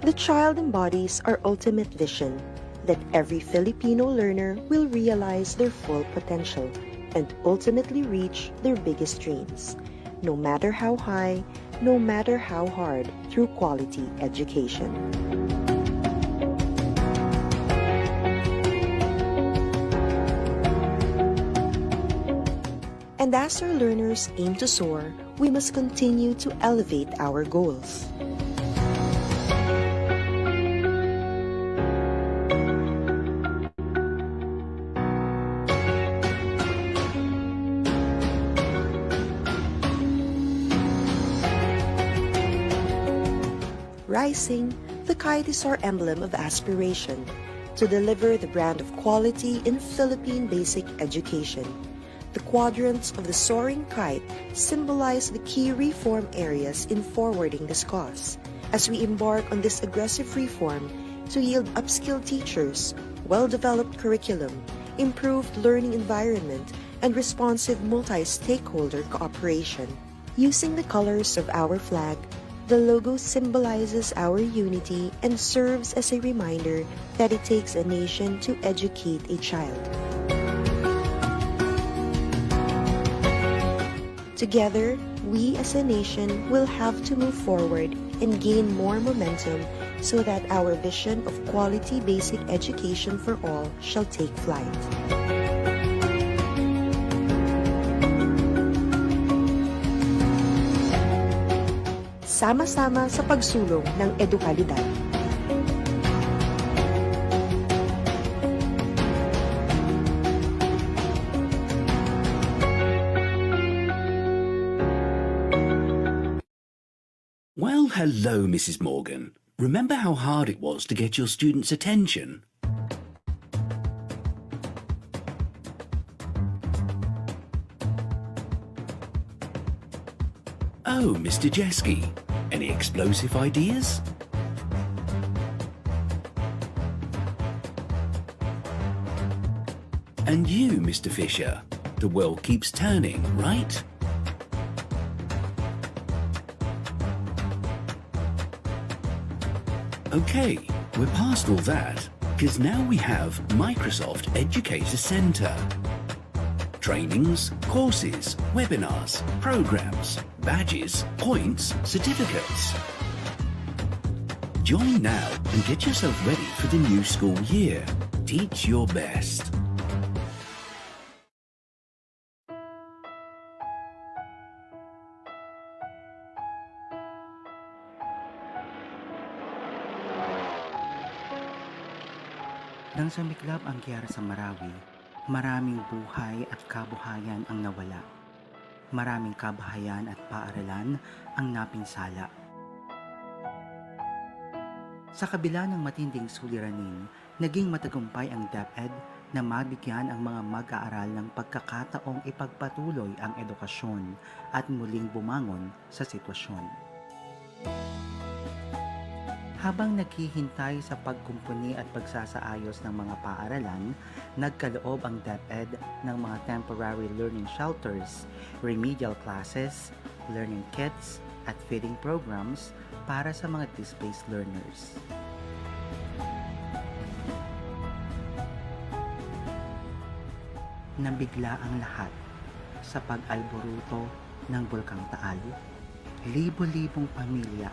The child embodies our ultimate vision, that every Filipino learner will realize their full potential and ultimately reach their biggest dreams, no matter how high, no matter how hard, through quality education. And as our learners aim to soar, we must continue to elevate our goals. Rising, the kite is our emblem of aspiration to deliver the brand of quality in Philippine basic education. The quadrants of the soaring kite symbolize the key reform areas in forwarding this cause, as we embark on this aggressive reform to yield upskilled teachers, well-developed curriculum, improved learning environment, and responsive multi-stakeholder cooperation. Using the colors of our flag, the logo symbolizes our unity and serves as a reminder that it takes a nation to educate a child. Together, we as a nation will have to move forward and gain more momentum so that our vision of quality basic education for all shall take flight. Sama-sama sa pagsulong ng edukalidad. Well, hello, Mrs. Morgan. Remember how hard it was to get your students' attention? Oh, Mr. Jeski, any explosive ideas? And you, Mr. Fisher, the world keeps turning, right? Okay, we're past all that, because now we have Microsoft Educator Center. Trainings, courses, webinars, programs, badges, points, certificates. Join now and get yourself ready for the new school year. Teach your best. Nang sumiklab ang giyera sa Marawi, maraming buhay at kabuhayan ang nawala. Maraming kabahayan at paaralan ang napinsala. Sa kabila ng matinding suliranin, naging matagumpay ang DepEd na mabigyan ang mga mag-aaral ng pagkakataong ipagpatuloy ang edukasyon at muling bumangon sa sitwasyon. Habang naghihintay sa pagkumpuni at pagsasaayos ng mga paaralan, nagkaloob ang DepEd ng mga temporary learning shelters, remedial classes, learning kits, at feeding programs para sa mga displaced learners. Nabigla ang lahat sa pag-alboruto ng Bulkang Taal. Libo-libong pamilya,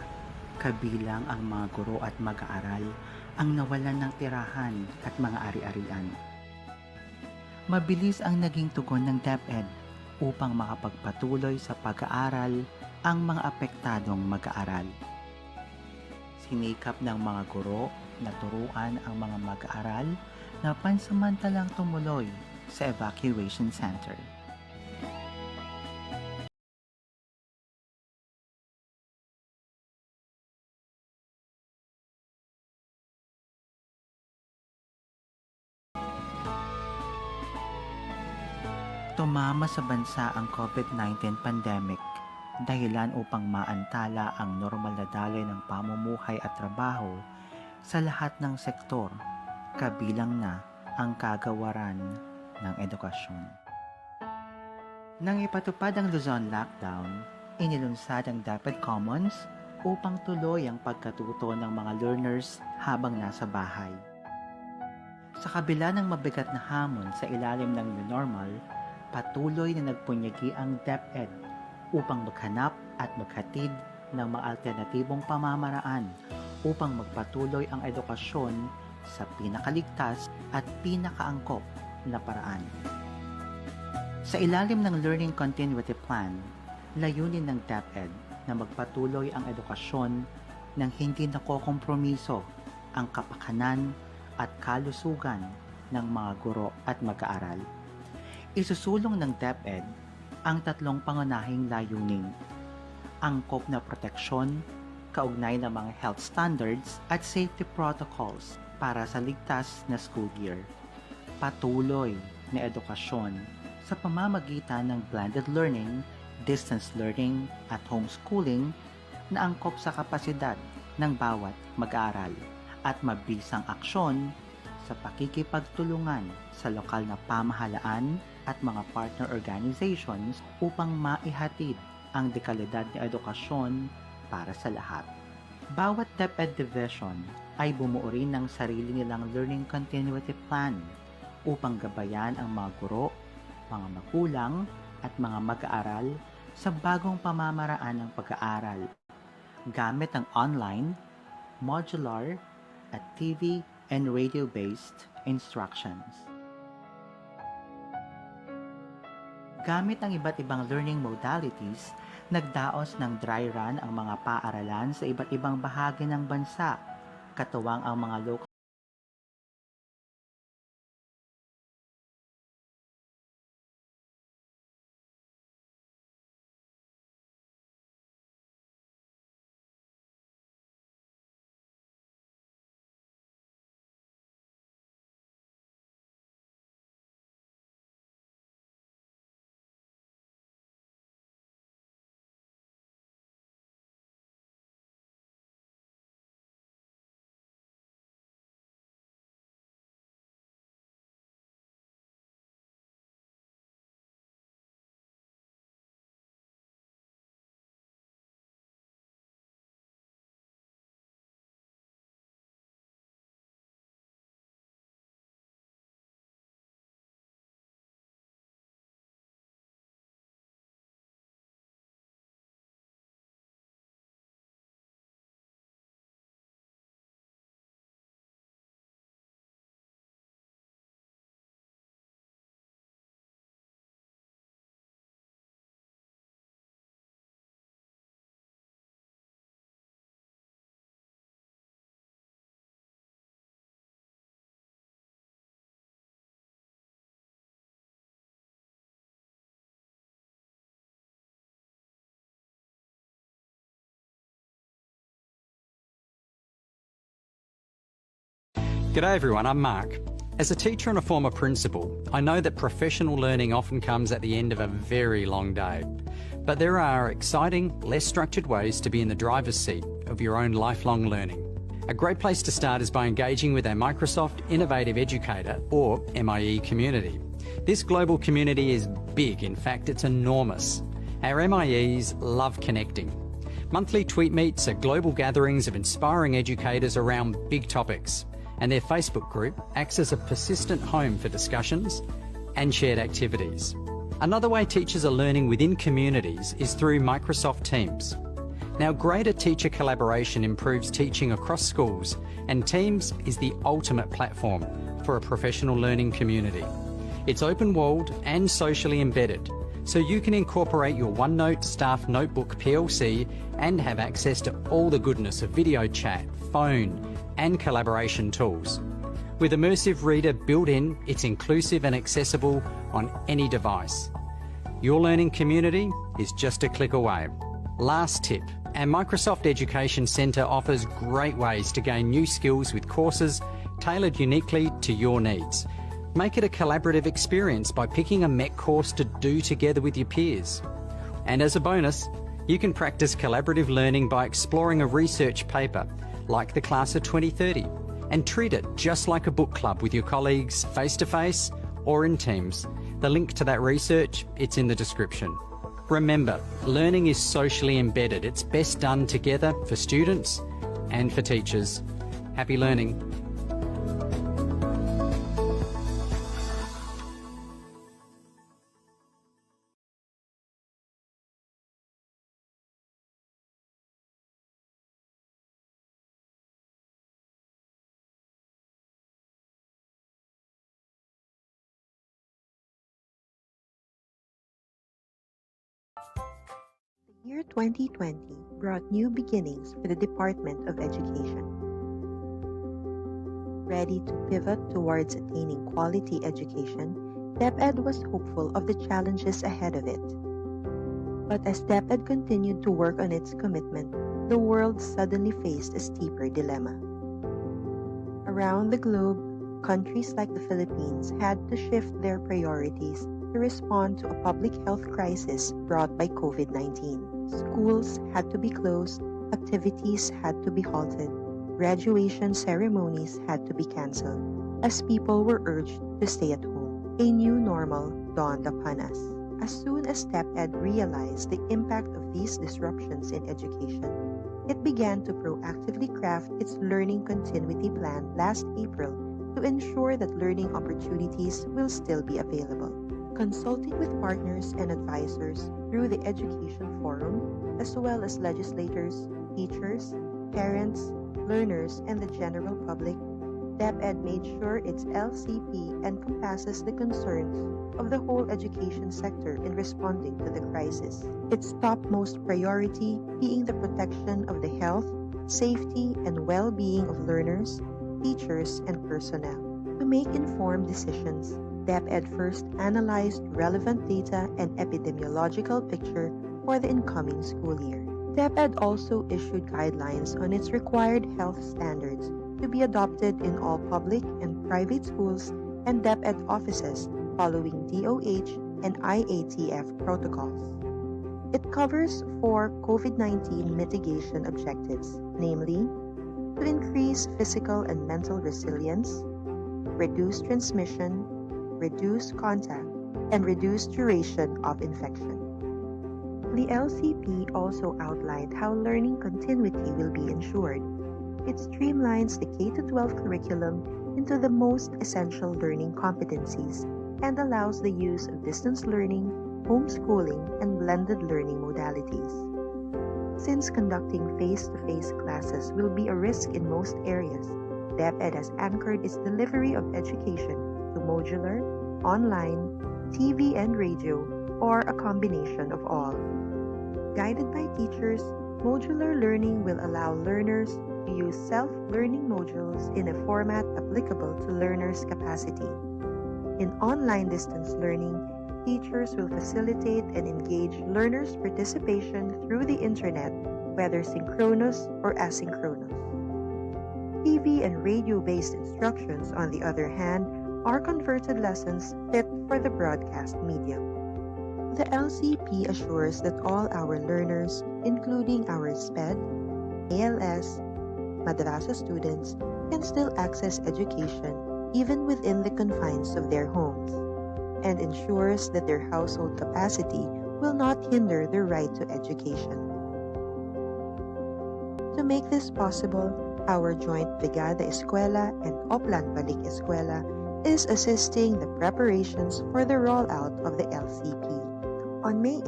kabilang ang mga guro at mag-aaral, ang nawalan ng tirahan at mga ari-arian. Mabilis ang naging tugon ng DepEd upang makapagpatuloy sa pag-aaral ang mga apektadong mag-aaral. Sinikap ng mga guro na turuan ang mga mag-aaral na pansamantalang tumuloy sa evacuation center. Tumama sa bansa ang COVID-19 pandemic, dahilan upang maantala ang normal na daloy ng pamumuhay at trabaho sa lahat ng sektor, kabilang na ang kagawaran ng edukasyon. Nang ipatupad ang Luzon lockdown, inilunsad ang DepEd Commons upang tuloy ang pagkatuto ng mga learners habang nasa bahay. Sa kabila ng mabigat na hamon sa ilalim ng new normal, patuloy na nagpunyagi ang DepEd upang maghanap at maghatid ng mga alternatibong pamamaraan upang magpatuloy ang edukasyon sa pinakaligtas at pinakaangkop na paraan. Sa ilalim ng Learning Continuity Plan, layunin ng DepEd na magpatuloy ang edukasyon nang hindi nakokompromiso ang kapakanan at kalusugan ng mga guro at mag-aaral. Isusulong ng DepEd ang tatlong pangunahing layunin: angkop na proteksyon, kaugnay ng mga health standards at safety protocols para sa ligtas na school year, patuloy na edukasyon sa pamamagitan ng blended learning, distance learning at homeschooling na angkop sa kapasidad ng bawat mag-aaral at mabisang aksyon sa pakikipagtulungan sa lokal na pamahalaan at mga partner organizations upang maihatid ang dekalidad na edukasyon para sa lahat. Bawat DepEd Division ay bumuo rin ng sarili nilang Learning Continuity Plan upang gabayan ang mga guro, mga magulang at mga mag-aaral sa bagong pamamaraan ng pag-aaral gamit ang online, modular, at TV and radio-based instructions. Gamit ang iba't ibang learning modalities, nagdaos ng dry run ang mga paaralan sa iba't ibang bahagi ng bansa, katuwang ang mga local G'day everyone, I'm Mark. As a teacher and a former principal, I know that professional learning often comes at the end of a very long day. But there are exciting, less structured ways to be in the driver's seat of your own lifelong learning. A great place to start is by engaging with our Microsoft Innovative Educator, or MIE community. This global community is big, in fact it's enormous. Our MIEs love connecting. Monthly tweet meets are global gatherings of inspiring educators around big topics, and their Facebook group acts as a persistent home for discussions and shared activities. Another way teachers are learning within communities is through Microsoft Teams. Now, greater teacher collaboration improves teaching across schools, and Teams is the ultimate platform for a professional learning community. It's open-walled and socially embedded, so you can incorporate your OneNote Staff Notebook PLC and have access to all the goodness of video chat, phone, and collaboration tools. With Immersive Reader built in, it's inclusive and accessible on any device. Your learning community is just a click away. Last tip, our Microsoft Education Centre offers great ways to gain new skills with courses tailored uniquely to your needs. Make it a collaborative experience by picking a MEC course to do together with your peers. And as a bonus, you can practice collaborative learning by exploring a research paper like the Class of 2030, and treat it just like a book club with your colleagues face-to-face or in teams. The link to that research, it's in the description. Remember, learning is socially embedded. It's best done together for students and for teachers. Happy learning. The year 2020 brought new beginnings for the Department of Education. Ready to pivot towards attaining quality education, DepEd was hopeful of the challenges ahead of it. But as DepEd continued to work on its commitment, the world suddenly faced a steeper dilemma. Around the globe, countries like the Philippines had to shift their priorities to respond to a public health crisis brought by COVID-19. Schools had to be closed, activities had to be halted, graduation ceremonies had to be canceled, as people were urged to stay at home. A new normal dawned upon us. As soon as DepEd realized the impact of these disruptions in education, it began to proactively craft its learning continuity plan last April to ensure that learning opportunities will still be available. Consulting with partners and advisors through the Education Forum, as well as legislators, teachers, parents, learners, and the general public, DepEd made sure its LCP encompasses the concerns of the whole education sector in responding to the crisis. Its topmost priority being the protection of the health, safety, and well-being of learners, teachers, and personnel. To make informed decisions, DepEd first analyzed relevant data and epidemiological picture for the incoming school year. DepEd also issued guidelines on its required health standards to be adopted in all public and private schools and DepEd offices following DOH and IATF protocols. It covers 4 COVID-19 mitigation objectives, namely, to increase physical and mental resilience, reduce transmission, reduce contact, and reduce duration of infection. The LCP also outlined how learning continuity will be ensured. It streamlines the K-12 curriculum into the most essential learning competencies and allows the use of distance learning, homeschooling, and blended learning modalities. Since conducting face-to-face classes will be a risk in most areas, DepEd has anchored its delivery of education to modular, online, TV and radio, or a combination of all. Guided by teachers, modular learning will allow learners to use self-learning modules in a format applicable to learners' capacity. In online distance learning, teachers will facilitate and engage learners' participation through the internet, whether synchronous or asynchronous. TV and radio-based instructions, on the other hand, are converted lessons fit for the broadcast medium. The LCP assures that all our learners, including our SPED, ALS, Madrasa students, can still access education even within the confines of their homes, and ensures that their household capacity will not hinder their right to education. To make this possible, our joint Brigada Eskwela and Oplan Balik Eskwela is assisting the preparations for the rollout of the LCP. On May 8,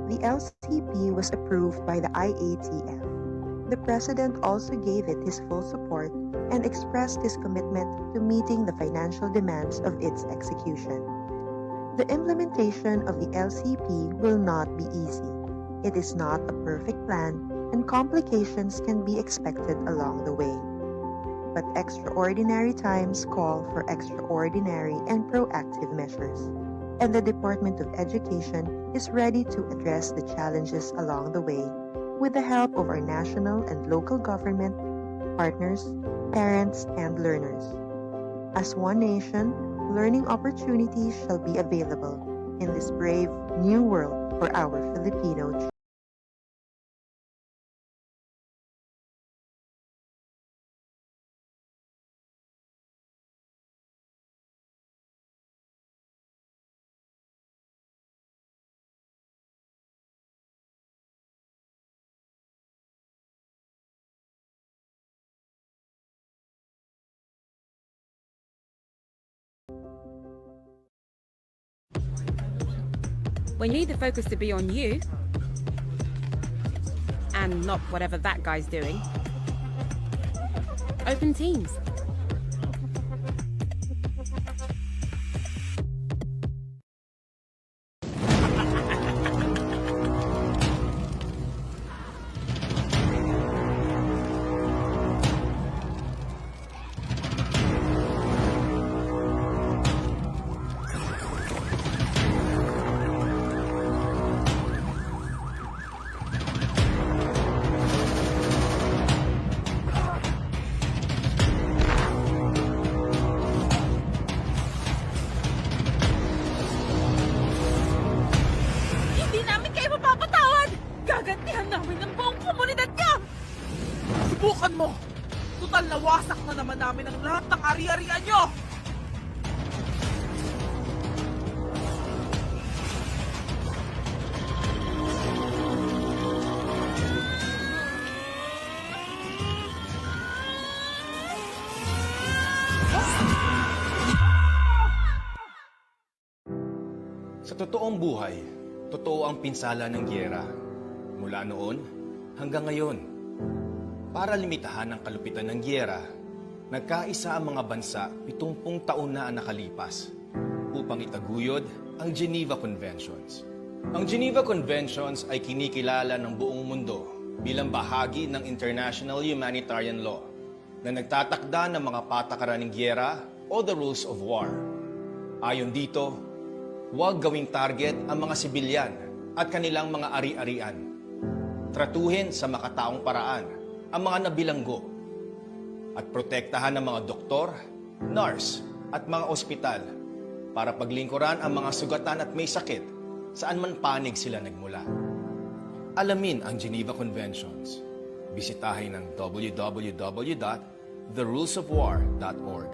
the LCP was approved by the IATF. The President also gave it his full support and expressed his commitment to meeting the financial demands of its execution. The implementation of the LCP will not be easy. It is not a perfect plan, and complications can be expected along the way. But extraordinary times call for extraordinary and proactive measures, and the Department of Education is ready to address the challenges along the way with the help of our national and local government, partners, parents, and learners. As one nation, learning opportunities shall be available in this brave new world for our Filipino children. When you need the focus to be on you, and not whatever that guy's doing, open Teams. Subukan mo! Tutal na wasak na naman namin ang lahat ng ari-arian nyo! Sa totoong buhay, totoo ang pinsala ng giyera. Mula noon hanggang ngayon. Para limitahan ang kalupitan ng giyera, nagkaisa ang mga bansa 70 taon na ang nakalipas upang itaguyod ang Geneva Conventions. Ang Geneva Conventions ay kinikilala ng buong mundo bilang bahagi ng international humanitarian law na nagtatakda ng mga patakaran ng giyera o the rules of war. Ayon dito, huwag gawing target ang mga sibilyan at kanilang mga ari-arian. Tratuhin sa makataong paraan ang mga nabilanggo at protektahan ng mga doktor, nurse at mga ospital para paglingkuran ang mga sugatan at may sakit saan man panig sila nagmula. Alamin ang Geneva Conventions. Bisitahin ang www.therulesofwar.org.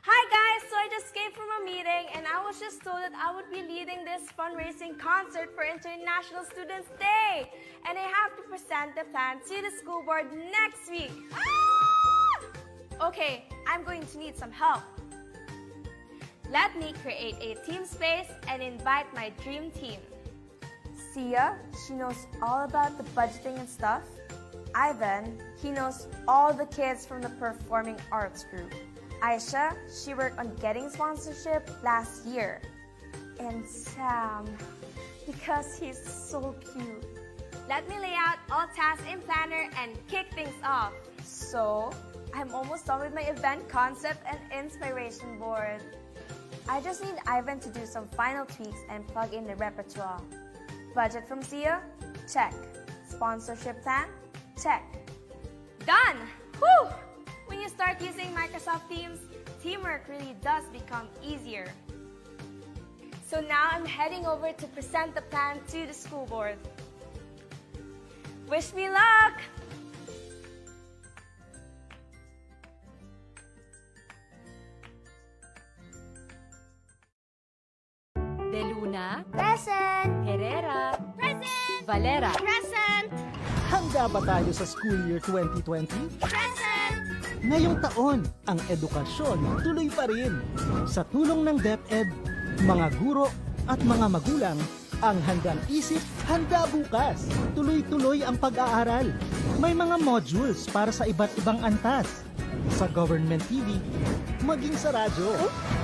Hi guys, so I just came from a meeting and I was just told that I would be leading this fundraising concert for International Students Day. And I have to present the plan to the school board next week. Okay, I'm going to need some help. Let me create a team space and invite my dream team. Sia, she knows all about the budgeting and stuff. Ivan, he knows all the kids from the performing arts group. Aisha, she worked on getting sponsorship last year. And Sam, because he's so cute. Let me lay out all tasks in Planner and kick things off. So, I'm almost done with my event concept and inspiration board. I just need Ivan to do some final tweaks and plug in the repertoire. Budget from Sia? Check. Sponsorship plan? Check. Done! Whew! When you start using Microsoft Teams, teamwork really does become easier. So now I'm heading over to present the plan to the school board. Wish me luck! De Luna, Present! Herrera, Present! Valera. Present! Handa ba tayo sa school year 2020? Present! Ngayong taon, ang edukasyon tuloy pa rin. Sa tulong ng DepEd, mga guro at mga magulang, ang handang isip, handa bukas. Tuloy-tuloy ang pag-aaral. May mga modules para sa iba't ibang antas. Sa government TV, maging sa radyo.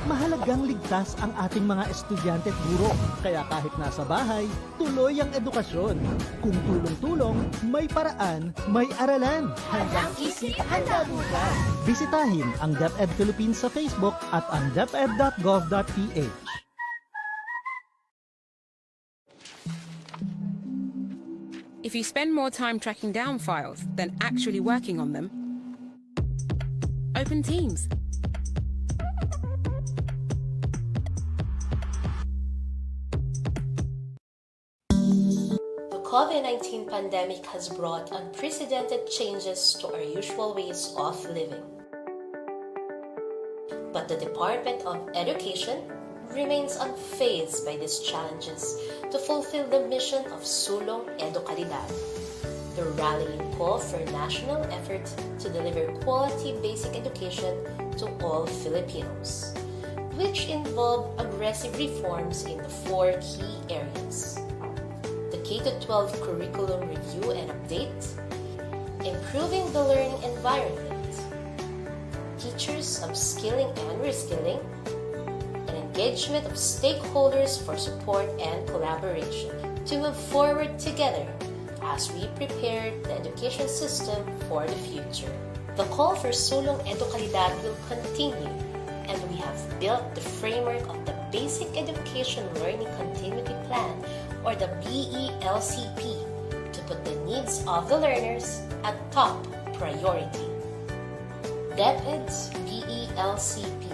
Mahalagang ligtas ang ating mga estudyante at guro. Kaya kahit nasa bahay, tuloy ang edukasyon. Kung tulong-tulong, may paraan, may aralan. Handang isip, handa bukas. Bisitahin ang DepEd Philippines sa Facebook at ang deped.gov.ph. If you spend more time tracking down files than actually working on them, open Teams. The COVID-19 pandemic has brought unprecedented changes to our usual ways of living. But the Department of Education remains unfazed by these challenges to fulfill the mission of Sulong Educator, the rallying call for national effort to deliver quality basic education to all Filipinos, which involve aggressive reforms in the 4 key areas: the K-12 curriculum review and update, improving the learning environment, teachers upskilling and reskilling, and engagement of stakeholders for support and collaboration to move forward together as we prepare the education system for the future. The call for Sulong Educator will continue, and we have built the framework of the Basic Education Learning Continuity Plan, or the BELCP, to put the needs of the learners at top priority. DepEd's BELCP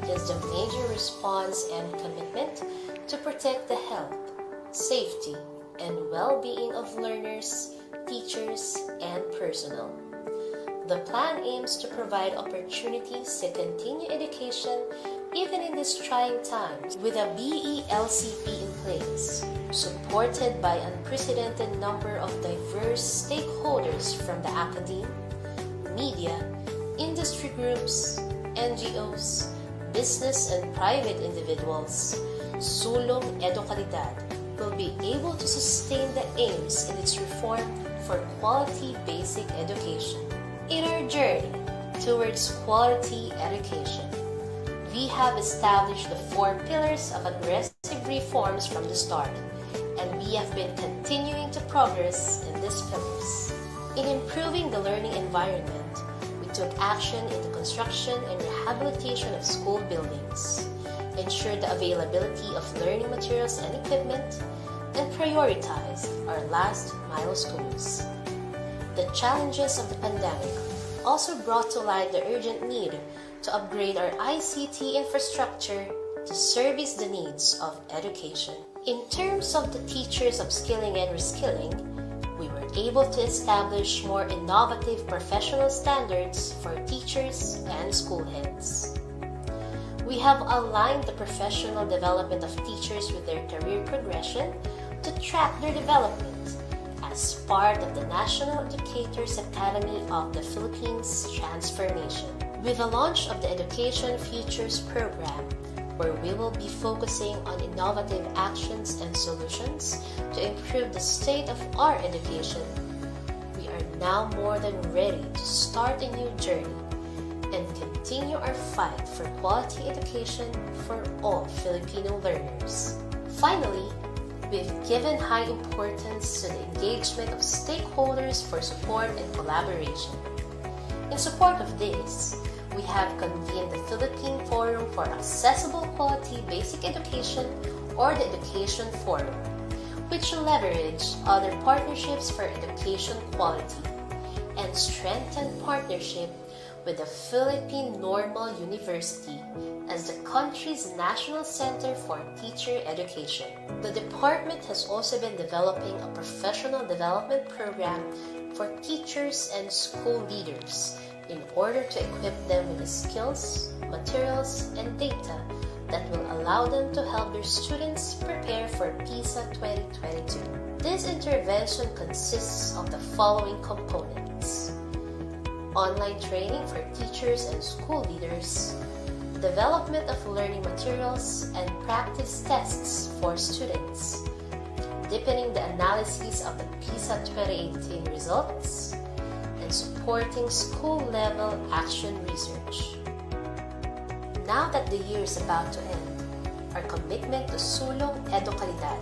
is the major response and commitment to protect the health, safety, and well-being of learners, teachers, and personnel. The plan aims to provide opportunities to continue education even in these trying times with a BELCP in place, supported by an unprecedented number of diverse stakeholders from the academe, media, industry groups, NGOs, business and private individuals. Sulong Educator will be able to sustain the aims in its reform for quality basic education. In our journey towards quality education, we have established the 4 pillars of aggressive reforms from the start, and we have been continuing to progress in these pillars. In improving the learning environment, we took action in the construction and rehabilitation of school buildings, ensured the availability of learning materials and equipment, and prioritized our last mile schools. The challenges of the pandemic also brought to light the urgent need to upgrade our ICT infrastructure to service the needs of education. In terms of the teachers upskilling and reskilling, we were able to establish more innovative professional standards for teachers and school heads. We have aligned the professional development of teachers with their career progression to track their development as part of the National Educators Academy of the Philippines transformation. With the launch of the Education Futures program, where we will be focusing on innovative actions and solutions to improve the state of our education, we are now more than ready to start a new journey and continue our fight for quality education for all Filipino learners. Finally, we've given high importance to the engagement of stakeholders for support and collaboration. In support of this, we have convened the Philippine Forum for Accessible Quality Basic Education, or the Education Forum, which leverage other partnerships for education quality and strengthen partnership with the Philippine Normal University as the country's National Center for Teacher Education. The department has also been developing a professional development program for teachers and school leaders in order to equip them with the skills, materials, and data that will allow them to help their students prepare for PISA 2022. This intervention consists of the following components: online training for teachers and school leaders, development of learning materials and practice tests for students, deepening the analysis of the PISA 2018 results, and supporting school-level action research. Now that the year is about to end, our commitment to Sulong Educator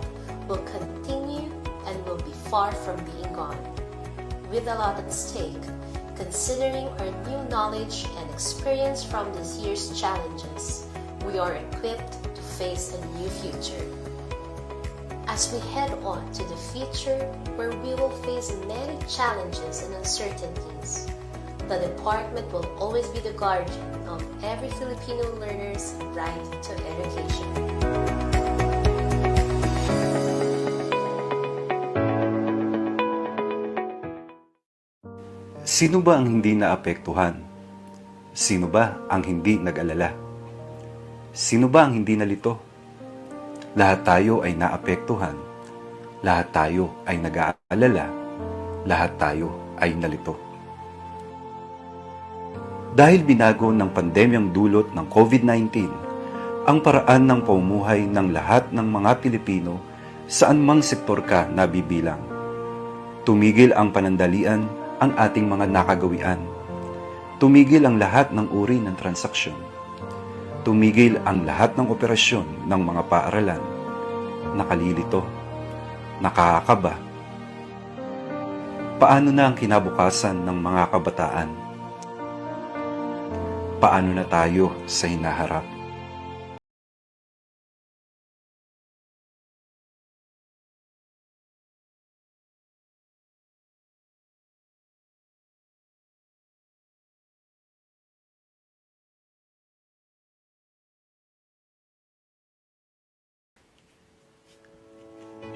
will continue and will be far from being gone. With a lot at stake, considering our new knowledge and experience from this year's challenges, we are equipped to face a new future. As we head on to the future where we will face many challenges and uncertainties, the department will always be the guardian of every Filipino learner's right to education. Sino ba ang hindi naapektuhan? Sino ba ang hindi nag-alala? Sino ba ang hindi nalito? Lahat tayo ay naapektuhan. Lahat tayo ay nag-aalala. Lahat tayo ay nalito. Dahil binago ng pandemyang dulot ng COVID-19, ang paraan ng pamumuhay ng lahat ng mga Pilipino saan mang sektor ka nabibilang. Tumigil ang panandalian ang ating mga nakagawian. Tumigil ang lahat ng uri ng transaksyon. Tumigil ang lahat ng operasyon ng mga paaralan. Nakalilito. Nakakaba. Paano na ang kinabukasan ng mga kabataan? Paano na tayo sa hinaharap?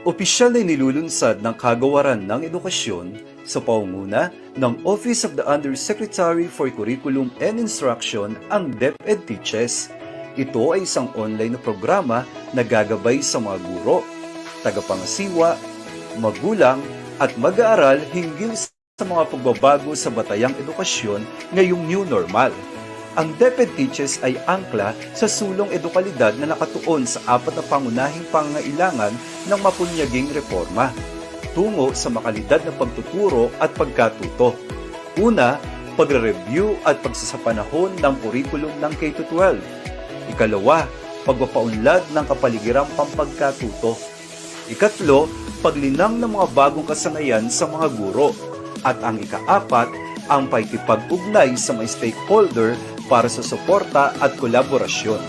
Opisyal na nilulunsad ng Kagawaran ng Edukasyon sa pangunguna ng Office of the Undersecretary for Curriculum and Instruction ang DepEd Teaches. Ito ay isang online na programa na gagabay sa mga guro, tagapangasiwa, magulang at mag-aaral hinggil sa mga pagbabago sa batayang edukasyon ngayong new normal. Ang DepEd Teaches ay angkla sa sulong edukalidad na nakatuon sa 4 na pangunahing pangangailangan ng mapunyaging reforma tungo sa makalidad na pagtuturo at pagkatuto. Una, pagre-review at pagsasapanahon ng kurikulum ng K-12. Ikalawa, pagpapaunlad ng kapaligiran pampagkatuto. Ikatlo, paglinang ng mga bagong kasanayan sa mga guro. At ang ikaapat, ang pakikipag-ugnay sa mga stakeholder para sa suporta at kolaborasyon.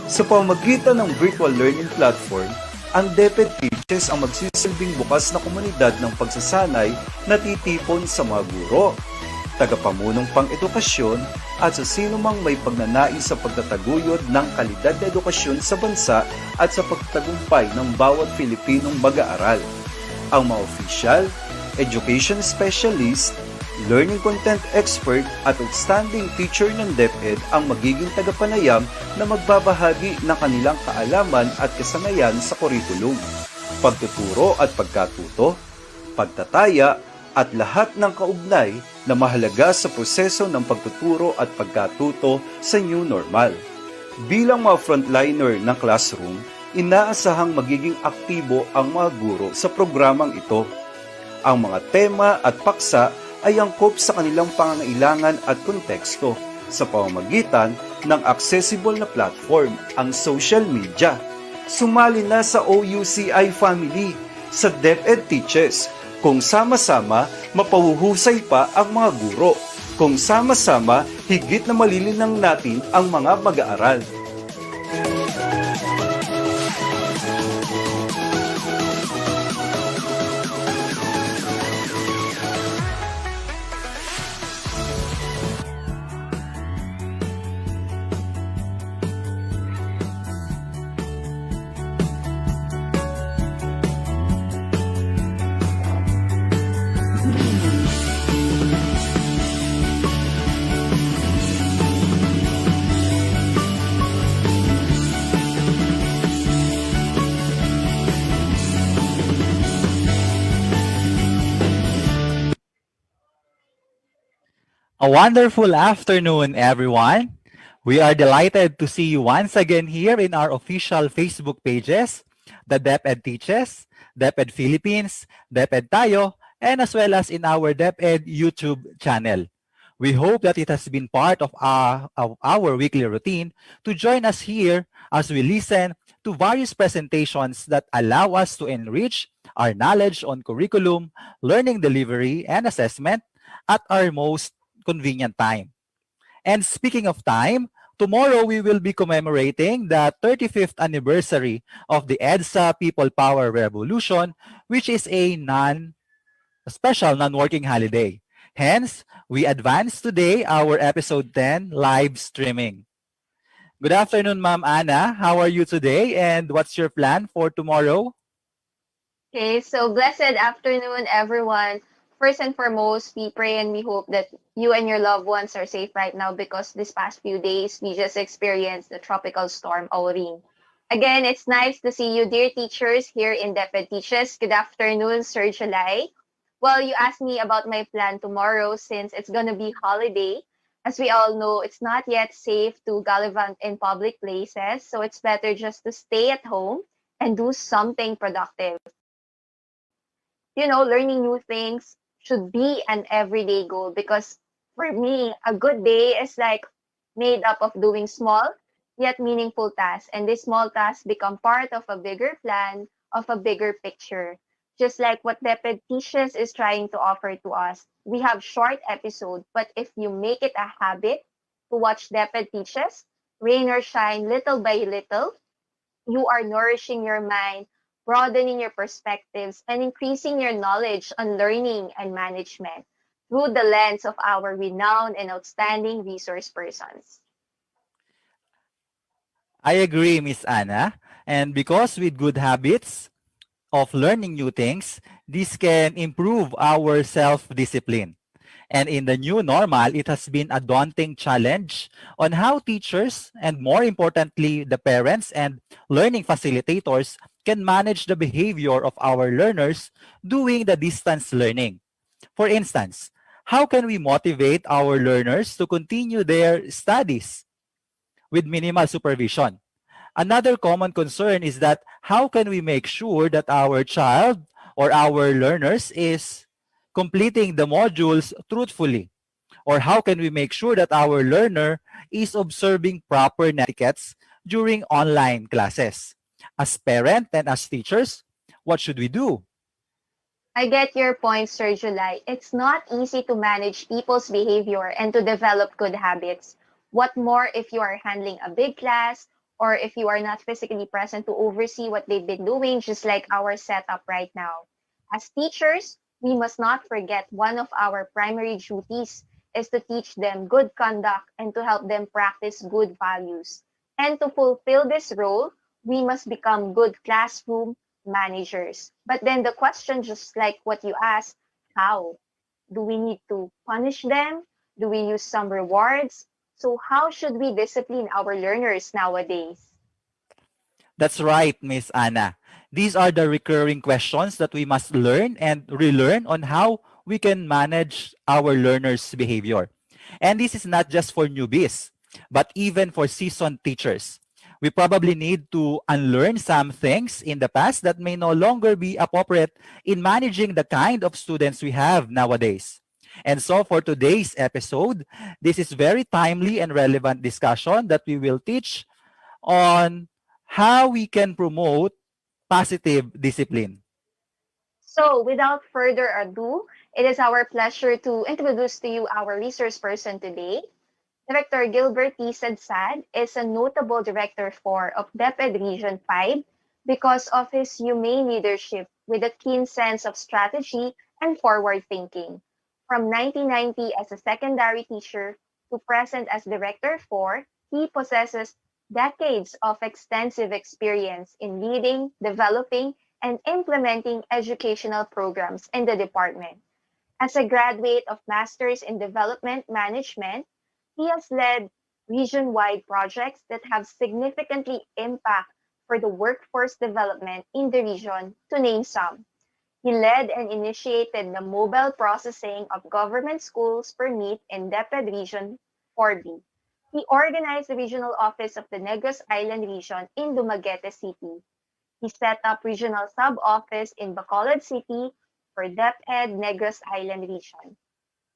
Sa pamamagitan ng virtual learning platform, ang DepEd Teaches ang magsisilbing bukas na komunidad ng pagsasanay na titipon sa mga guro, tagapamunong pang-edukasyon at sa sino mang may pagnanais sa pagtataguyod ng kalidad na edukasyon sa bansa at sa pagtagumpay ng bawat Pilipinong mag-aaral. Ang mga official, education specialist, learning content expert at outstanding teacher ng DepEd ang magiging tagapanayam na magbabahagi ng kanilang kaalaman at kasanayan sa kurikulum, pagtuturo at pagkatuto, pagtataya at lahat ng kaugnay na mahalaga sa proseso ng pagtuturo at pagkatuto sa new normal. Bilang mga frontliner ng classroom, inaasahang magiging aktibo ang mga guro sa programang ito. Ang mga tema at paksa ay angkop sa kanilang pangangailangan at konteksto sa pamamagitan ng accessible na platform, ang social media. Sumali na sa OUCI family sa DepEd Teaches, kung sama-sama mapahuhusay pa ang mga guro, kung sama-sama higit na malilinang natin ang mga mag-aaral. A wonderful afternoon, everyone. We are delighted to see you once again here in our official Facebook pages, the DepEd Teaches, DepEd Philippines, DepEd Tayo, and as well as in our DepEd YouTube channel. We hope that it has been part of our weekly routine to join us here as we listen to various presentations that allow us to enrich our knowledge on curriculum, learning delivery, and assessment at our most convenient time. And speaking of time, tomorrow we will be commemorating the 35th anniversary of the EDSA People Power Revolution, which is a special non-working holiday. Hence, we advance today our episode 10 live streaming. Good afternoon, Ma'am Anna. How are you today and what's your plan for tomorrow? Okay, so blessed afternoon, everyone. First and foremost, we pray and we hope that you and your loved ones are safe right now because this past few days, we just experienced the tropical storm Aurin. Again, it's nice to see you, dear teachers, here in DepEd Teaches. Good afternoon, Sir July. Well, you asked me about my plan tomorrow since it's going to be holiday. As we all know, it's not yet safe to gallivant in public places, so it's better just to stay at home and do something productive. You know, learning new things should be an everyday goal because for me, a good day is like made up of doing small yet meaningful tasks. And these small tasks become part of a bigger plan, of a bigger picture. Just like what DepEd Teaches is trying to offer to us. We have short episodes, but if you make it a habit to watch DepEd Teaches, rain or shine, little by little, you are nourishing your mind, broadening your perspectives, and increasing your knowledge on learning and management through the lens of our renowned and outstanding resource persons. I agree, Miss Anna. And because with good habits of learning new things, this can improve our self-discipline. And in the new normal, it has been a daunting challenge on how teachers and more importantly, the parents and learning facilitators can manage the behavior of our learners doing the distance learning. For instance, how can we motivate our learners to continue their studies with minimal supervision? Another common concern is that how can we make sure that our child or our learners is completing the modules truthfully? Or how can we make sure that our learner is observing proper etiquettes during online classes? As parents and as teachers, what should we do? I get your point, Sir July. It's not easy to manage people's behavior and to develop good habits. What more if you are handling a big class or if you are not physically present to oversee what they've been doing, just like our setup right now. As teachers, we must not forget one of our primary duties is to teach them good conduct and to help them practice good values. And to fulfill this role, we must become good classroom managers. But then the question, just like what you asked, how? Do we need to punish them? Do we use some rewards? So how should we discipline our learners nowadays? That's right, Miss Anna. These are the recurring questions that we must learn and relearn on how we can manage our learners' behavior. And this is not just for newbies, but even for seasoned teachers. We probably need to unlearn some things in the past that may no longer be appropriate in managing the kind of students we have nowadays. And so for today's episode, this is very timely and relevant discussion that we will teach on how we can promote positive discipline. So without further ado, it is our pleasure to introduce to you our resource person today. Director Gilbert T. Sadsad is a notable director of DepEd Region 5 because of his humane leadership with a keen sense of strategy and forward thinking. From 1990 as a secondary teacher to present as Director 4, he possesses decades of extensive experience in leading, developing, and implementing educational programs in the department. As a graduate of Masters in Development Management, he has led region-wide projects that have significantly impact for the workforce development in the region, to name some. He led and initiated the mobile processing of government schools permit in DepEd Region 4B. He organized the regional office of the Negros Island region in Dumaguete City. He set up regional sub-office in Bacolod City for DepEd Negros Island region.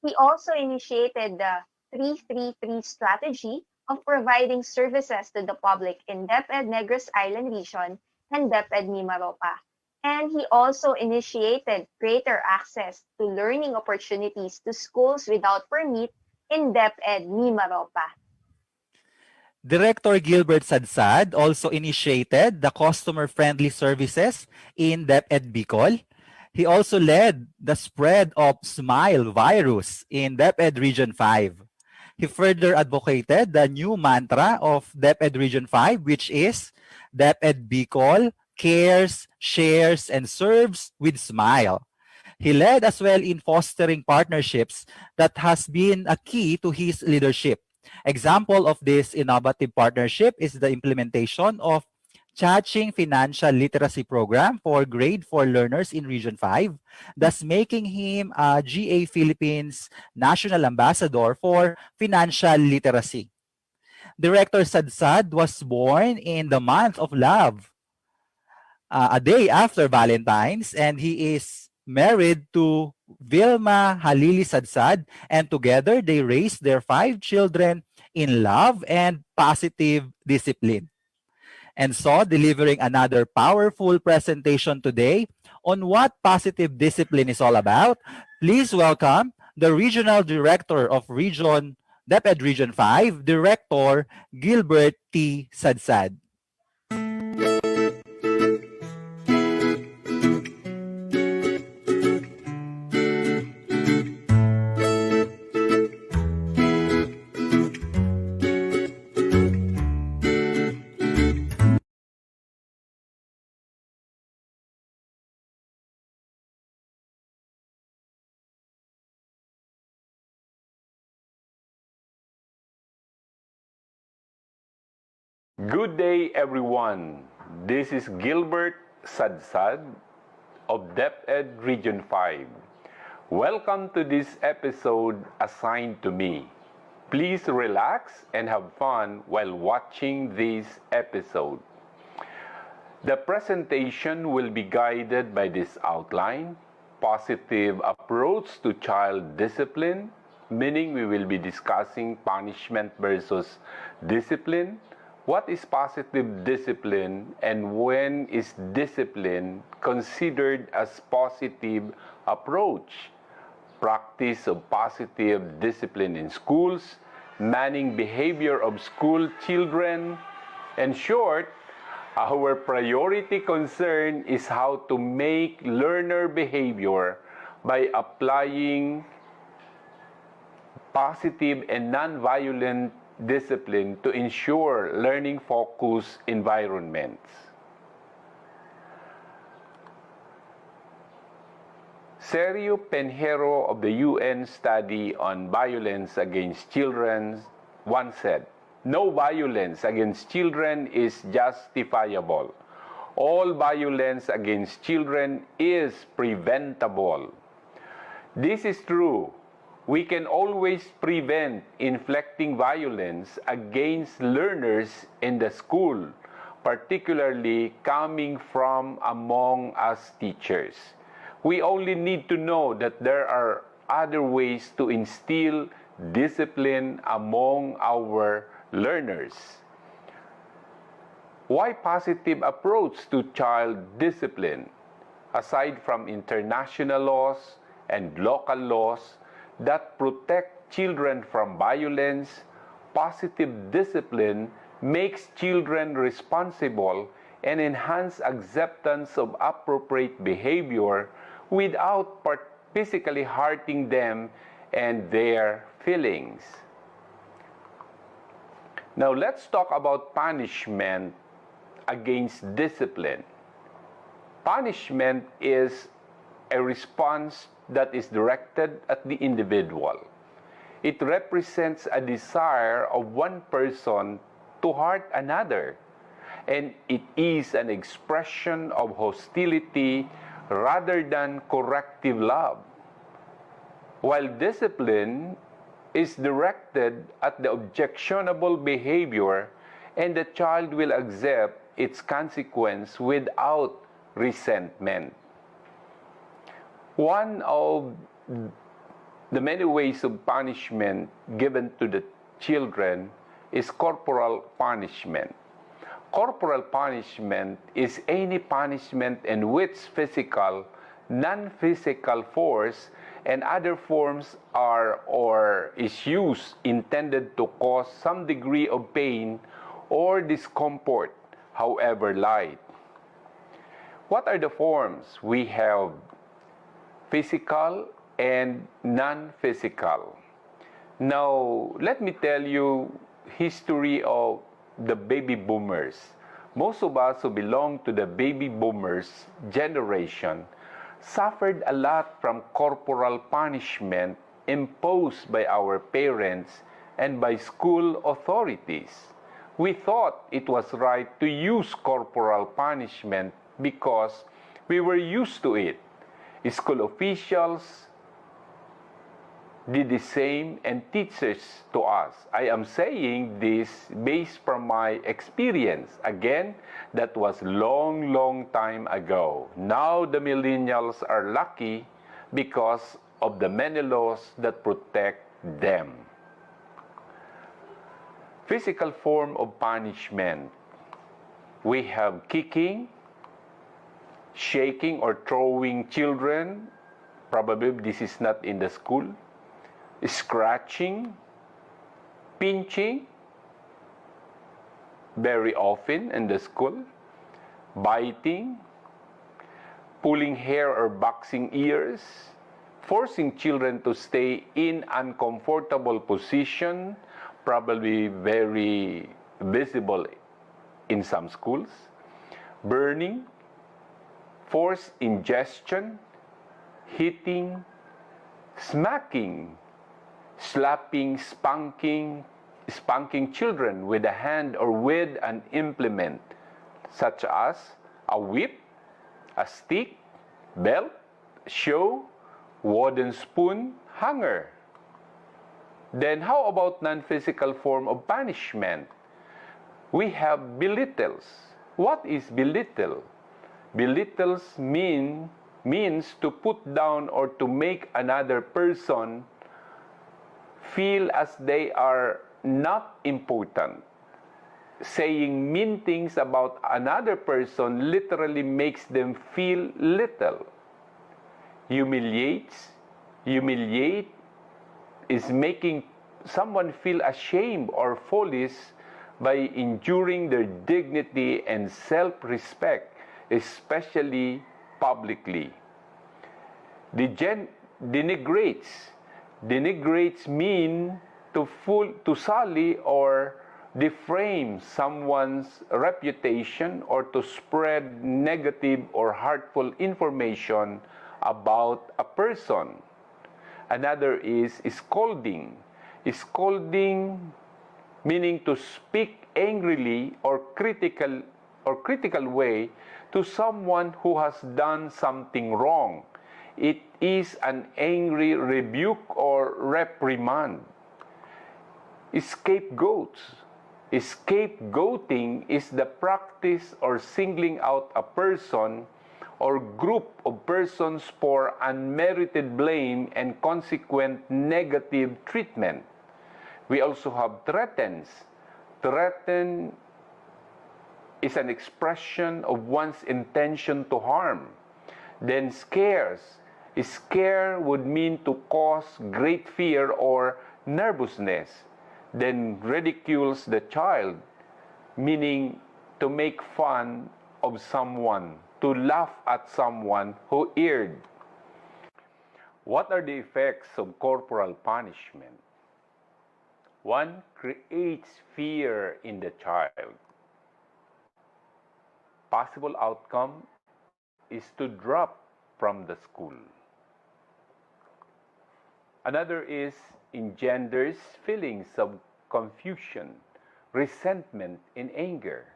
He also initiated the 333 strategy of providing services to the public in DepEd Negros Island region and DepEd Mimaropa. And he also initiated greater access to learning opportunities to schools without permit in DepEd Mimaropa. Director Gilbert Sadsad also initiated the customer-friendly services in DepEd Bicol. He also led the spread of Smile virus in DepEd Region 5. He further advocated the new mantra of DepEd Region 5, which is DepEd Bicol cares, shares, and serves with smile. He led as well in fostering partnerships that has been a key to his leadership. Example of this innovative partnership is the implementation of Chaching Financial Literacy Program for Grade 4 learners in Region 5, thus making him a GA Philippines National Ambassador for Financial Literacy. Director Sadsad was born in the month of love, a day after Valentine's, and he is married to Vilma Halili Sadsad, and together they raised their 5 children in love and positive discipline. And so, delivering another powerful presentation today on what positive discipline is all about, please welcome the Regional Director of DepEd Region 5, Director Gilbert T. Sadsad. Good day, everyone. This is Gilbert Sadsad of DepEd Region 5. Welcome to this episode assigned to me. Please relax and have fun while watching this episode. The presentation will be guided by this outline: positive approach to child discipline, meaning we will be discussing punishment versus discipline. What is positive discipline, and when is discipline considered as positive approach? Practice of positive discipline in schools, manning behavior of school children. In short, our priority concern is how to make learner behavior by applying positive and non-violent discipline to ensure learning-focused environments. Sergio Pinheiro of the UN Study on Violence Against Children once said, "No violence against children is justifiable. All violence against children is preventable." This is true. We can always prevent inflicting violence against learners in the school, particularly coming from among us teachers. We only need to know that there are other ways to instill discipline among our learners. Why positive approach to child discipline? Aside from international laws and local laws that protect children from violence, positive discipline makes children responsible and enhance acceptance of appropriate behavior without physically hurting them and their feelings. Now let's talk about punishment against discipline. Punishment is a response that is directed at the individual. It represents a desire of one person to hurt another, and it is an expression of hostility rather than corrective love. While discipline is directed at the objectionable behavior, and the child will accept its consequence without resentment. One of the many ways of punishment given to the children is corporal punishment. Corporal punishment is any punishment in which physical, non-physical force and other forms are or is used intended to cause some degree of pain or discomfort, however light. What are the forms? We have physical and non-physical. Now, let me tell you history of the baby boomers. Most of us who belong to the baby boomers generation suffered a lot from corporal punishment imposed by our parents and by school authorities. We thought it was right to use corporal punishment because we were used to it. School officials did the same and teachers to us. I am saying this based from my experience. Again, that was long time ago. Now the millennials are lucky because of the many laws that protect them. Physical form of punishment. We have kicking, shaking or throwing children. Probably this is not in the school. Scratching, pinching, very often in the school, biting, pulling hair or boxing ears, forcing children to stay in uncomfortable position, probably very visible in some schools, burning, forced ingestion, hitting, smacking, slapping, spanking children with a hand or with an implement, such as a whip, a stick, belt, shoe, wooden spoon, hanger. Then how about non-physical form of punishment? We have belittles. What is belittle? Belittles means to put down or to make another person feel as they are not important. Saying mean things about another person literally makes them feel little. Humiliate is making someone feel ashamed or foolish by injuring their dignity and self-respect, especially publicly. Denigrates mean to sully or defame someone's reputation or to spread negative or hurtful information about a person. Another is scolding. Scolding meaning to speak angrily or critical way to someone who has done something wrong. It is an angry rebuke or reprimand. Scapegoating is the practice or singling out a person or group of persons for unmerited blame and consequent negative treatment. We also have threatens. Threaten is an expression of one's intention to harm. Then scares. Scare would mean to cause great fear or nervousness. Then ridicules the child, meaning to make fun of someone, to laugh at someone who erred. What are the effects of corporal punishment? One, creates fear in the child. Possible outcome is to drop from the school. Another is engenders feelings of confusion, resentment, and anger.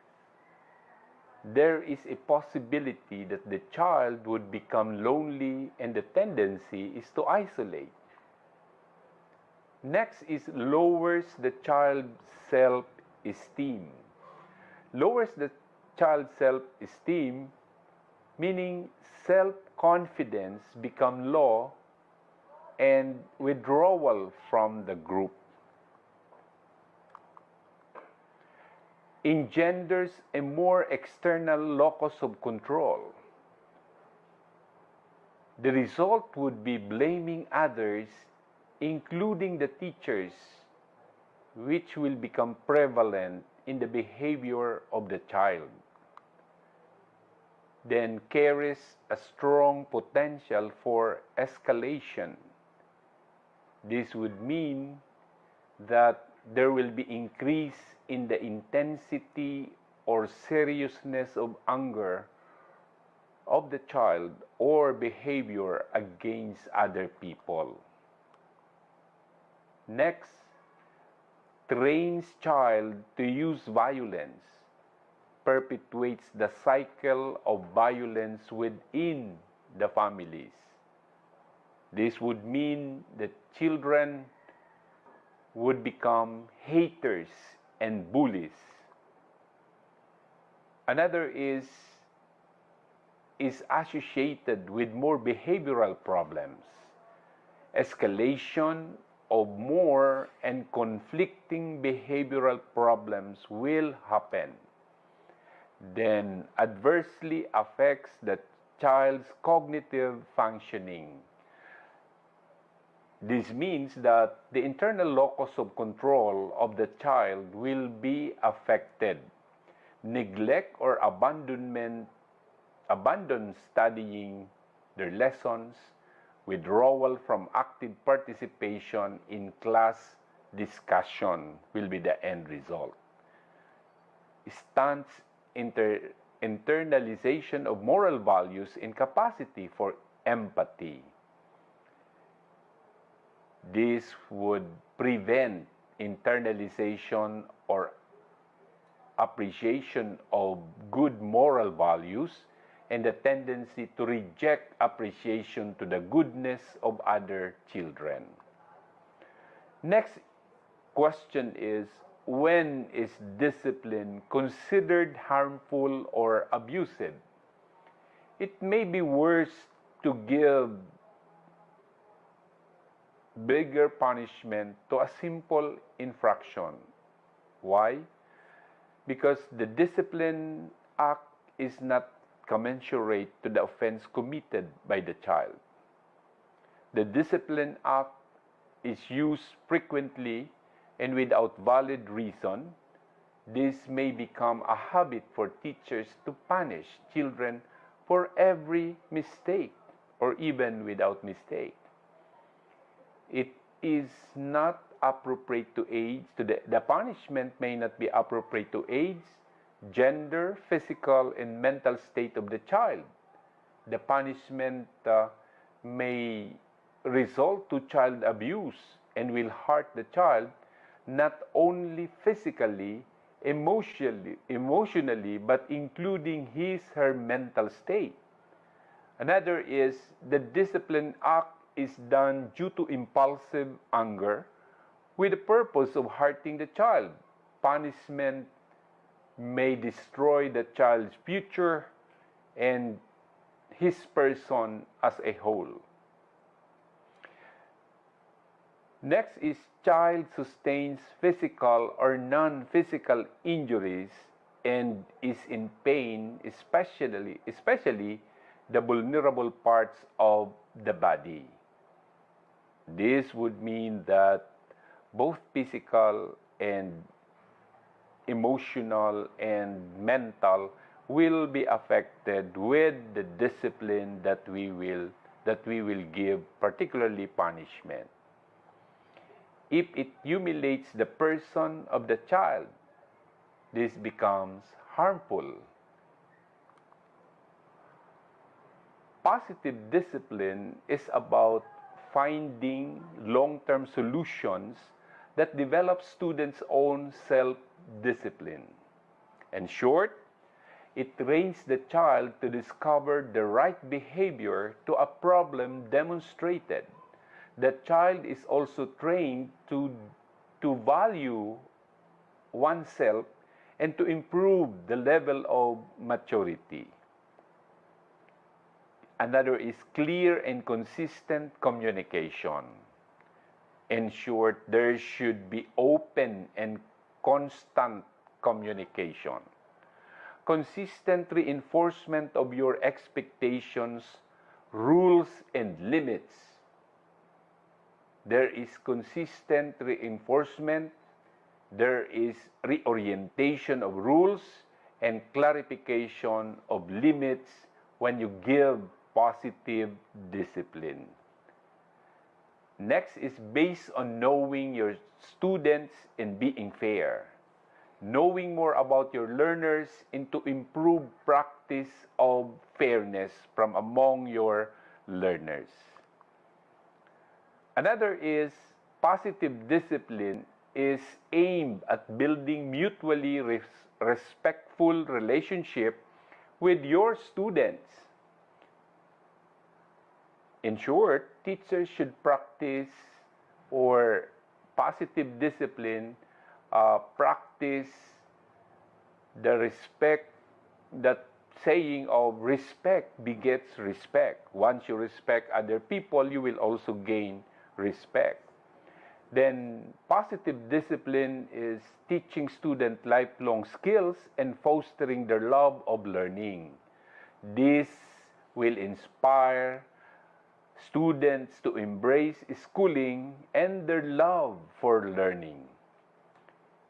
There is a possibility that the child would become lonely and the tendency is to isolate. Next is lowers the child's self-esteem. Lowers the child's self-esteem, meaning self-confidence become low and withdrawal from the group. Engenders a more external locus of control. The result would be blaming others, including the teachers, which will become prevalent in the behavior of the child. Then carries a strong potential for escalation. This would mean that there will be increase in the intensity or seriousness of anger of the child or behavior against other people. Next, trains child to use violence, perpetuates the cycle of violence within the families. This would mean that children would become haters and bullies. Another is associated with more behavioral problems. Escalation of more and conflicting behavioral problems will happen. Then adversely affects the child's cognitive functioning. This means that the internal locus of control of the child will be affected. Neglect or abandon studying their lessons, withdrawal from active participation in class discussion will be the end result. Stunts internalization of moral values and capacity for empathy. This would prevent internalization or appreciation of good moral values and the tendency to reject appreciation to the goodness of other children. Next question is, when is discipline considered harmful or abusive? It may be worse to give bigger punishment to a simple infraction. Why? Because the discipline act is not commensurate to the offense committed by the child. The discipline act is used frequently and without valid reason. This may become a habit for teachers to punish children for every mistake or even without mistake. It is not appropriate to age. The punishment may not be appropriate to age, gender, physical, and mental state of the child. The punishment may result to child abuse and will hurt the child not only physically, emotionally, but including her mental state. Another is the discipline act is done due to impulsive anger with the purpose of hurting the child. Punishment may destroy the child's future and his person as a whole. Next is child sustains physical or non-physical injuries and is in pain, especially the vulnerable parts of the body. This would mean that both physical and emotional and mental will be affected with the discipline that we will give, particularly punishment. If it humiliates the person of the child, this becomes harmful. Positive discipline is about finding long-term solutions that develop students' own self-discipline. In short, it trains the child to discover the right behavior to a problem demonstrated. The child is also trained to value oneself and to improve the level of maturity. Another is clear and consistent communication. In short, there should be open and constant communication. Consistent reinforcement of your expectations, rules, and limits. There is consistent reinforcement, there is reorientation of rules, and clarification of limits when you give positive discipline. Next is based on knowing your students and being fair. knowing more about your learners, and to improve practice of fairness from among your learners. Another is positive discipline is aimed at building mutually respectful relationship with your students. In short, teachers should practice or positive discipline, practice the respect, that saying of respect begets respect. Once you respect other people, you will also gain respect. Then positive discipline is teaching students lifelong skills and fostering their love of learning. This will inspire students to embrace schooling and their love for learning.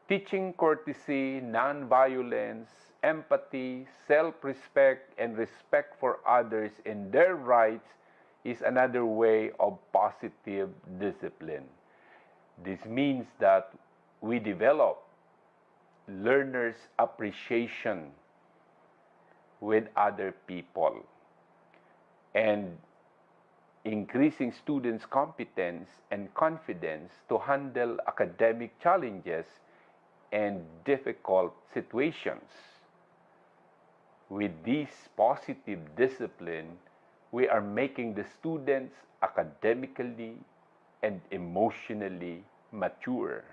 Teaching courtesy, nonviolence, empathy, self-respect, and respect for others and their rights is another way of positive discipline. This means that we develop learners' appreciation with other people and increasing students' competence and confidence to handle academic challenges and difficult situations. With this positive discipline, we are making the students academically and emotionally mature.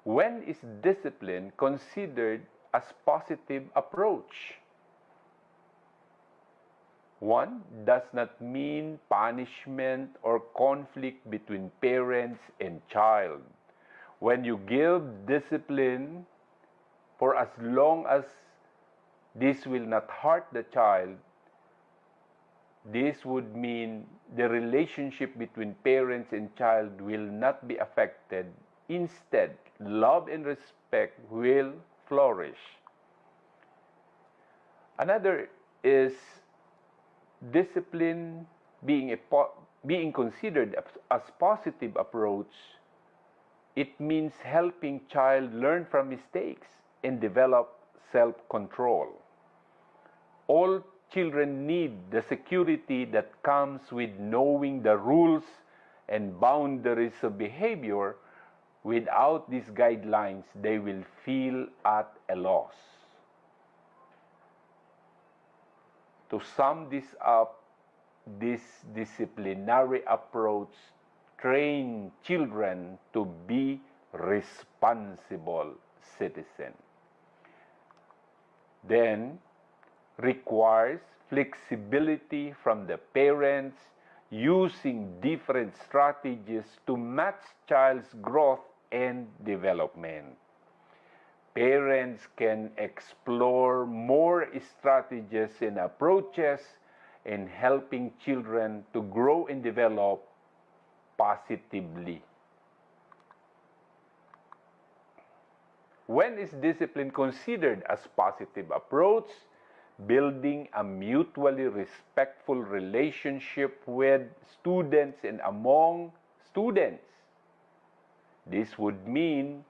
When is discipline considered as positive approach? One does not mean punishment or conflict between parents and child. When you give discipline, for as long as this will not hurt the child, this would mean the relationship between parents and child will not be affected. Instead, love and respect will flourish. Another is discipline being considered as positive approach. It means helping child learn from mistakes and develop self-control. All children need the security that comes with knowing the rules and boundaries of behavior. Without these guidelines, they will feel at a loss. To sum this up, this disciplinary approach trains children to be responsible citizens. Then, requires flexibility from the parents using different strategies to match child's growth and development. Parents can explore more strategies and approaches in helping children to grow and develop positively. When is discipline considered as positive approach? Building a mutually respectful relationship with students and among students. This would mean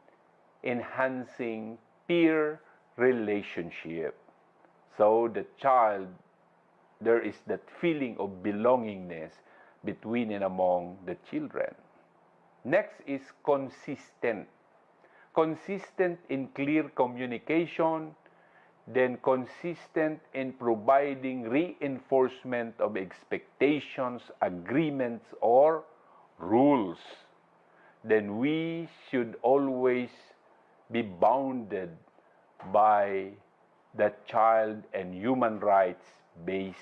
enhancing peer relationship. So the child, there is that feeling of belongingness between and among the children. Next is consistent. Consistent in clear communication, then consistent in providing reinforcement of expectations, agreements, or rules. Then we should always be bounded by the child and human rights-based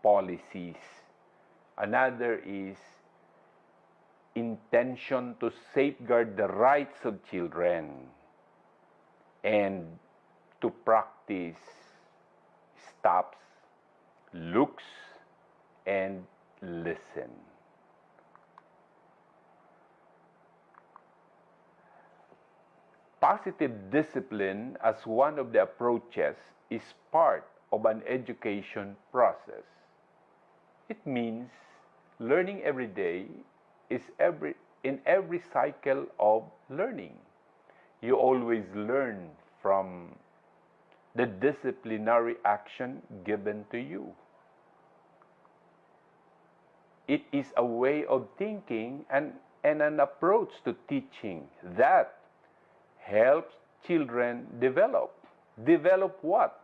policies. Another is intention to safeguard the rights of children and to practice stops, looks, and listen. Positive discipline as one of the approaches is part of an education process. It means learning every day is in every cycle of learning. you always learn from the disciplinary action given to you. It is a way of thinking and an approach to teaching that helps children develop. Develop what?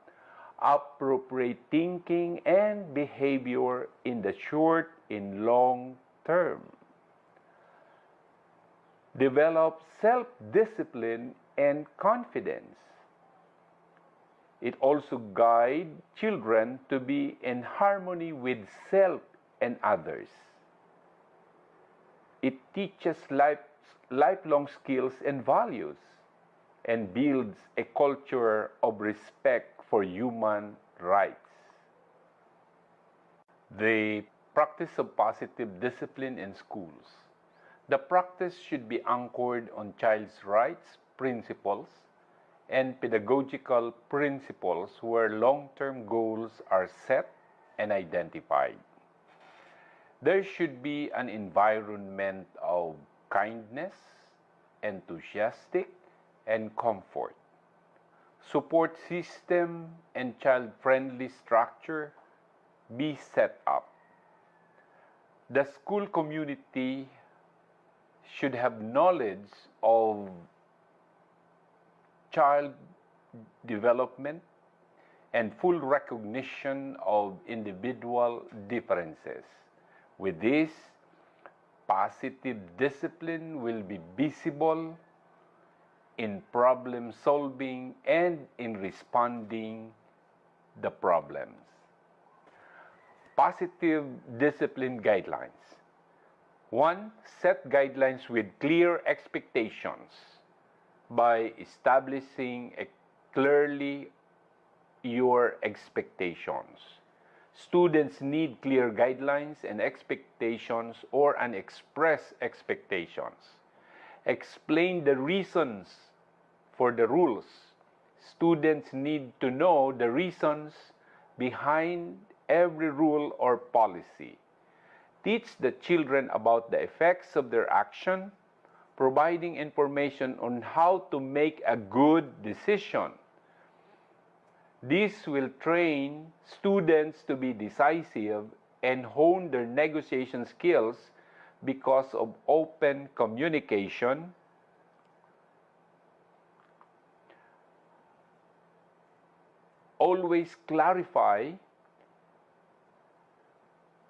Appropriate thinking and behavior in the short and long term. Develop self-discipline and confidence. It also guides children to be in harmony with self and others. It teaches lifelong skills and values and builds a culture of respect for human rights. The practice of positive discipline in schools. The practice should be anchored on child's rights, principles, and pedagogical principles where long-term goals are set and identified. There should be an environment of kindness, enthusiastic, and comfort. Support system and child-friendly structure be set up. The school community should have knowledge of child development and full recognition of individual differences. With this, positive discipline will be visible in problem solving and in responding the problems. Positive discipline guidelines. 1. Set guidelines with clear expectations by establishing clearly your expectations. Students need clear guidelines and expectations or unexpressed expectations. Explain the reasons for the rules. Students need to know the reasons behind every rule or policy. Teach the children about the effects of their action, providing information on how to make a good decision. This will train students to be decisive and hone their negotiation skills because of open communication, always clarify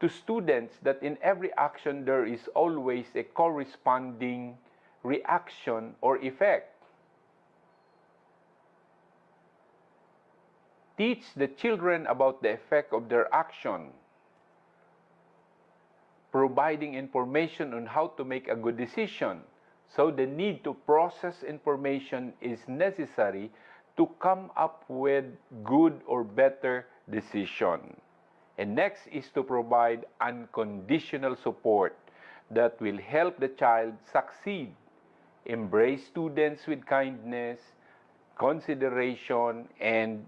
to students that in every action there is always a corresponding reaction or effect. Teach the children about the effect of their action, providing information on how to make a good decision. So the need to process information is necessary to come up with good or better decision. And next is to provide unconditional support that will help the child succeed. Embrace students with kindness, consideration, and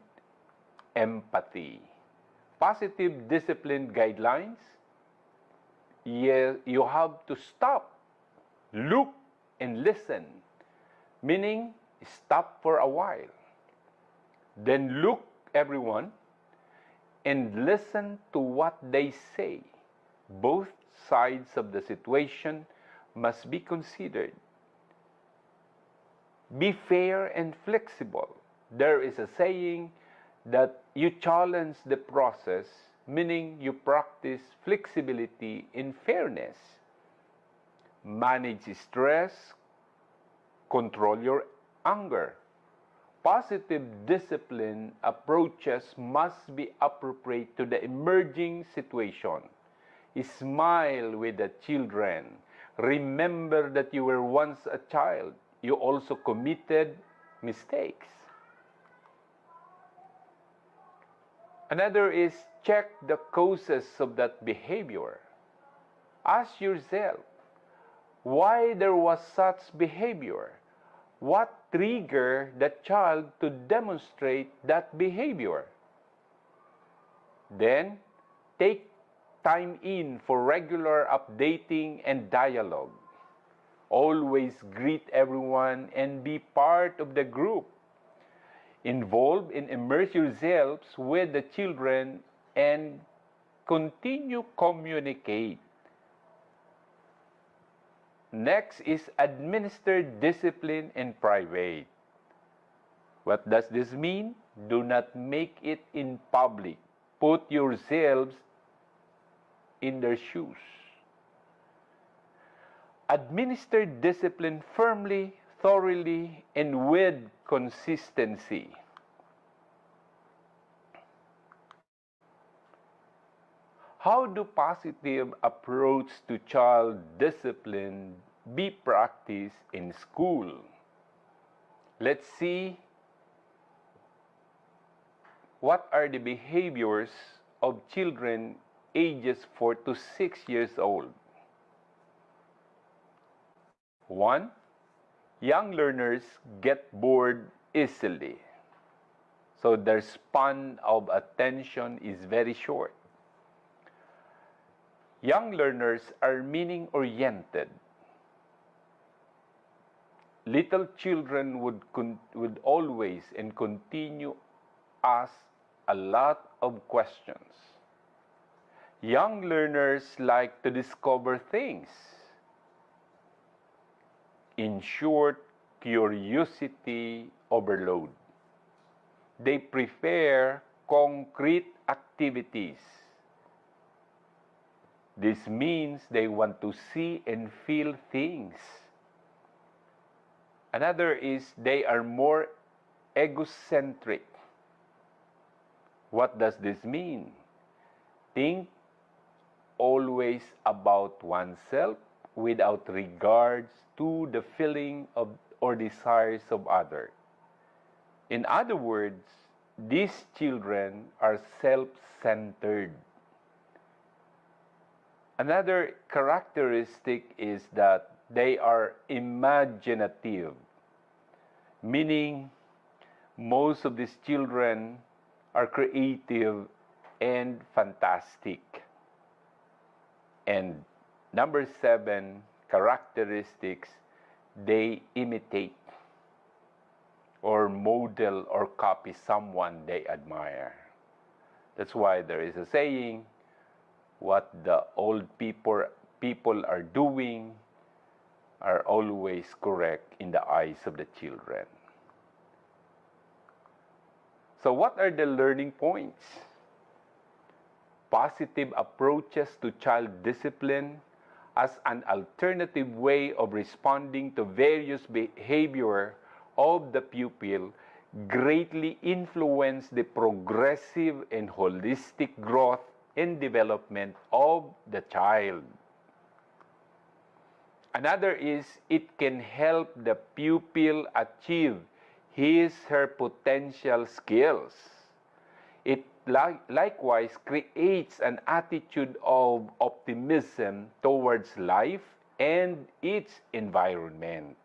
empathy. Positive discipline guidelines. You have to stop, look, and listen. Meaning, stop for a while. Then look, everyone, and listen to what they say. Both sides of the situation must be considered. Be fair and flexible. There is a saying that you challenge the process, meaning you practice flexibility in fairness. Manage stress, control your anger. Positive discipline approaches must be appropriate to the emerging situation. Smile with the children. Remember that you were once a child. You also committed mistakes. Another is check the causes of that behavior. Ask yourself, why there was such behavior? What triggered the child to demonstrate that behavior? Then, take time in for regular updating and dialogue. Always greet everyone and be part of the group. Involve and immerse yourselves with the children and continue communicate. Next is administer discipline in private. What does this mean? Do not make it in public. Put yourselves in their shoes. Administer discipline firmly, thoroughly, and with consistency. How do positive approach to child discipline be practiced in school? Let's see what are the behaviors of children ages 4 to 6 years old. 1. Young learners get bored easily. So their span of attention is very short. Young learners are meaning-oriented. Little children would always and continue ask a lot of questions. Young learners like to discover things. In short, curiosity overload. They prefer concrete activities. This means they want to see and feel things. Another is they are more egocentric. What does this mean? Think always about oneself without regards to the feeling of or desires of others. In other words, these children are self-centered. Another characteristic is that they are imaginative, meaning most of these children are creative and fantastic. And number 7, characteristics, they imitate or model or copy someone they admire. That's why there is a saying, what the old people are doing are always correct in the eyes of the children. So what are the learning points? Positive approaches to child discipline as an alternative way of responding to various behavior of the pupil greatly influence the progressive and holistic growth and development of the child. Another is it can help the pupil achieve his/her potential skills. It likewise creates an attitude of optimism towards life and its environment.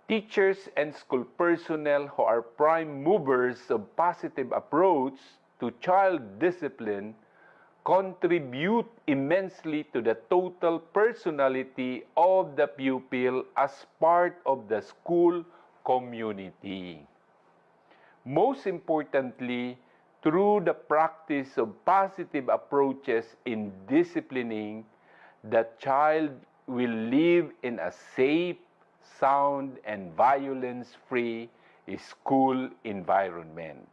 Teachers and school personnel who are prime movers of positive approach to child discipline contribute immensely to the total personality of the pupil as part of the school community. Most importantly, through the practice of positive approaches in disciplining, the child will live in a safe, sound, and violence-free school environment.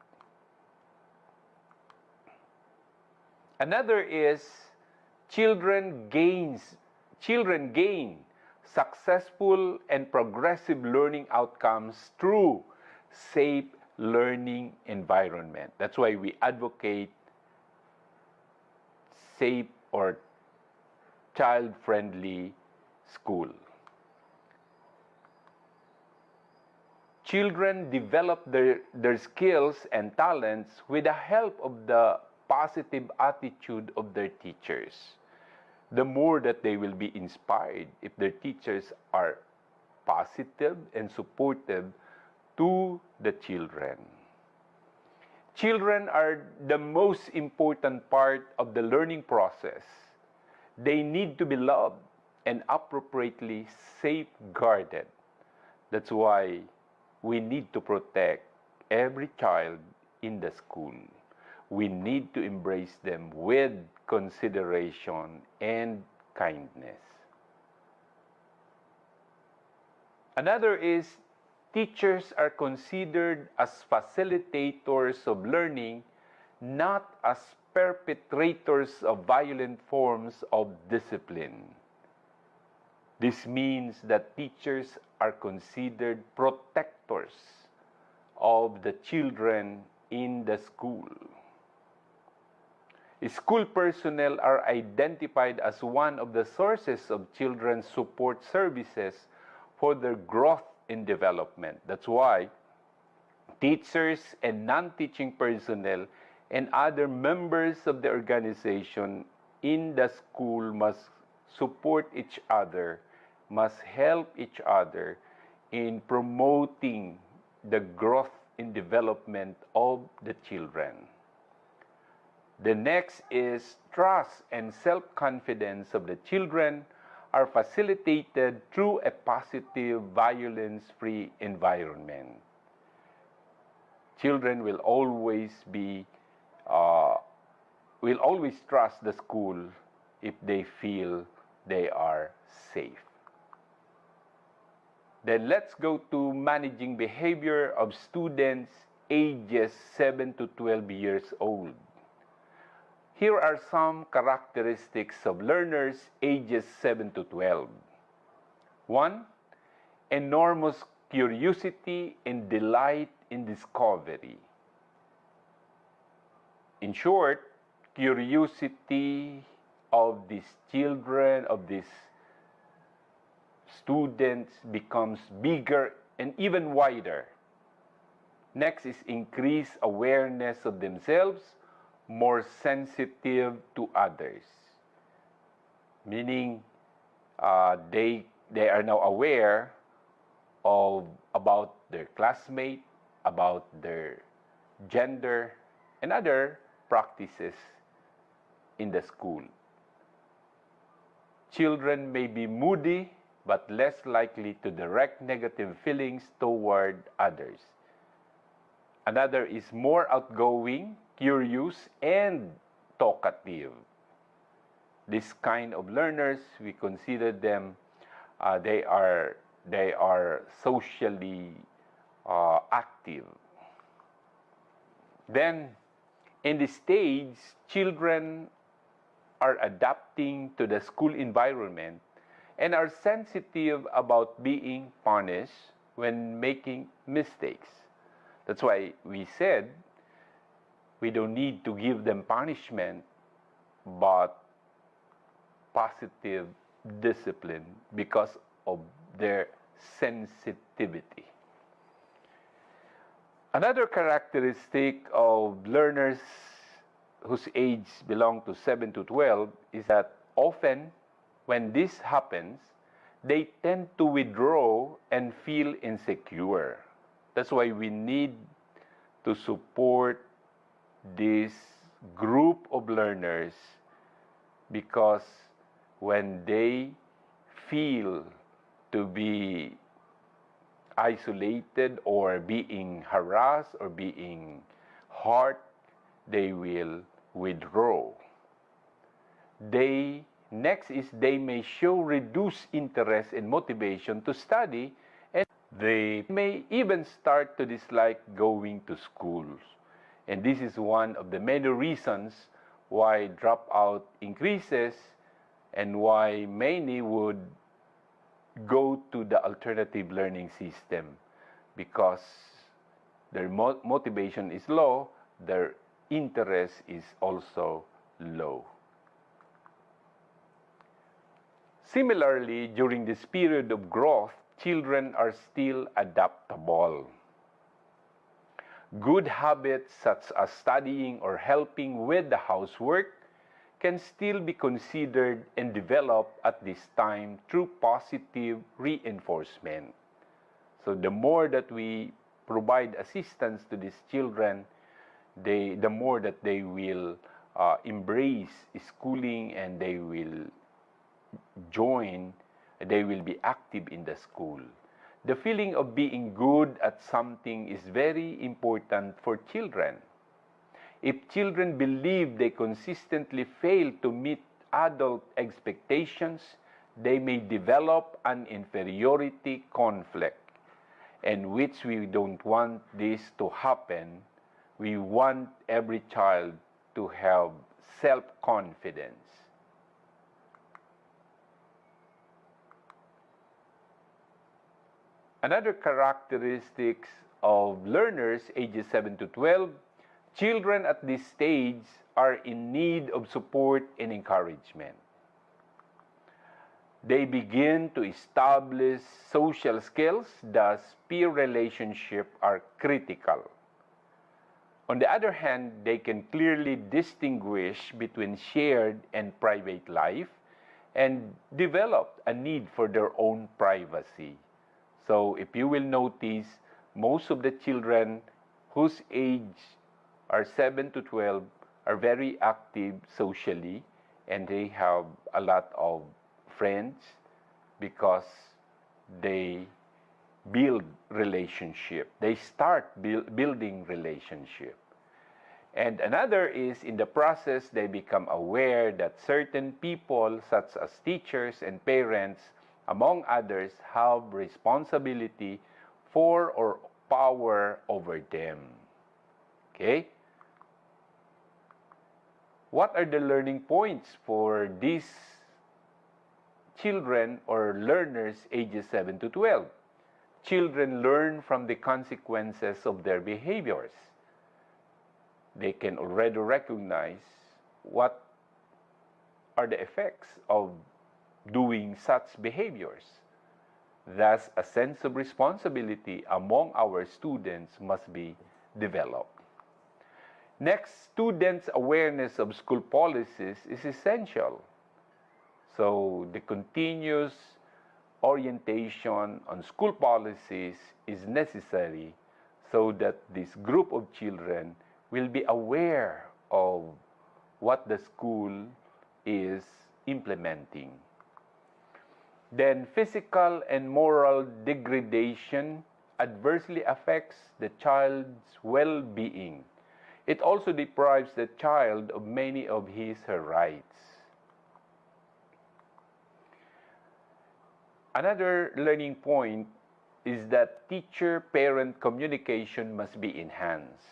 Another is children gain successful and progressive learning outcomes through safe learning environment. That's why we advocate safe or child-friendly school. Children develop their skills and talents with the help of the positive attitude of their teachers. The more that they will be inspired if their teachers are positive and supportive to the children. Children are the most important part of the learning process. They need to be loved and appropriately safeguarded. That's why we need to protect every child in the school. We need to embrace them with consideration and kindness. Another is teachers are considered as facilitators of learning, not as perpetrators of violent forms of discipline. This means that teachers are considered protectors of the children in the school. School personnel are identified as one of the sources of children's support services for their growth and development. That's why teachers and non-teaching personnel and other members of the organization in the school must support each other, must help each other in promoting the growth and development of the children. The next is trust and self-confidence of the children are facilitated through a positive, violence-free environment. Children will always trust the school if they feel they are safe. Then let's go to managing behavior of students ages 7 to 12 years old. Here are some characteristics of learners ages 7 to 12. 1. Enormous curiosity and delight in discovery. In short, curiosity of these children, of these students becomes bigger and even wider. Next is increased awareness of themselves, more sensitive to others. Meaning, they are now aware about their classmate, about their gender, and other practices in the school. Children may be moody, but less likely to direct negative feelings toward others. Another is more outgoing, curious, and talkative. This kind of learners, we consider them, they are socially active. Then, in this stage, children are adapting to the school environment and are sensitive about being punished when making mistakes. That's why we said we don't need to give them punishment, but positive discipline because of their sensitivity. Another characteristic of learners whose age belong to 7 to 12 is that often when this happens, they tend to withdraw and feel insecure. That's why we need to support this group of learners, because when they feel to be isolated or being harassed or being hurt, they will withdraw. Next is they may show reduced interest and motivation to study, and they may even start to dislike going to schools. And this is one of the many reasons why dropout increases and why many would go to the alternative learning system, because their motivation is low, their interest is also low. Similarly, during this period of growth, children are still adaptable. Good habits such as studying or helping with the housework can still be considered and developed at this time through positive reinforcement. So the more that we provide assistance to these children, the more that they will embrace schooling, and they will join, they will be active in the school. The feeling of being good at something is very important for children. If children believe they consistently fail to meet adult expectations, they may develop an inferiority conflict, and which we don't want this to happen. We want every child to have self-confidence. Another characteristics of learners ages 7 to 12, children at this stage are in need of support and encouragement. They begin to establish social skills, thus peer relationships are critical. On the other hand, they can clearly distinguish between shared and private life and develop a need for their own privacy. So if you will notice, most of the children whose age are 7 to 12 are very active socially, and they have a lot of friends because they build relationship. They start building relationship. And another is, in the process, they become aware that certain people, such as teachers and parents, among others, have responsibility for or power over them. Okay? What are the learning points for these children or learners ages 7 to 12? Children learn from the consequences of their behaviors. They can already recognize what are the effects of doing such behaviors. Thus, a sense of responsibility among our students must be developed. Next, students' awareness of school policies is essential. So, the continuous orientation on school policies is necessary so that this group of children will be aware of what the school is implementing. Then physical and moral degradation adversely affects the child's well-being. It also deprives the child of many of her rights. Another learning point is that teacher-parent communication must be enhanced.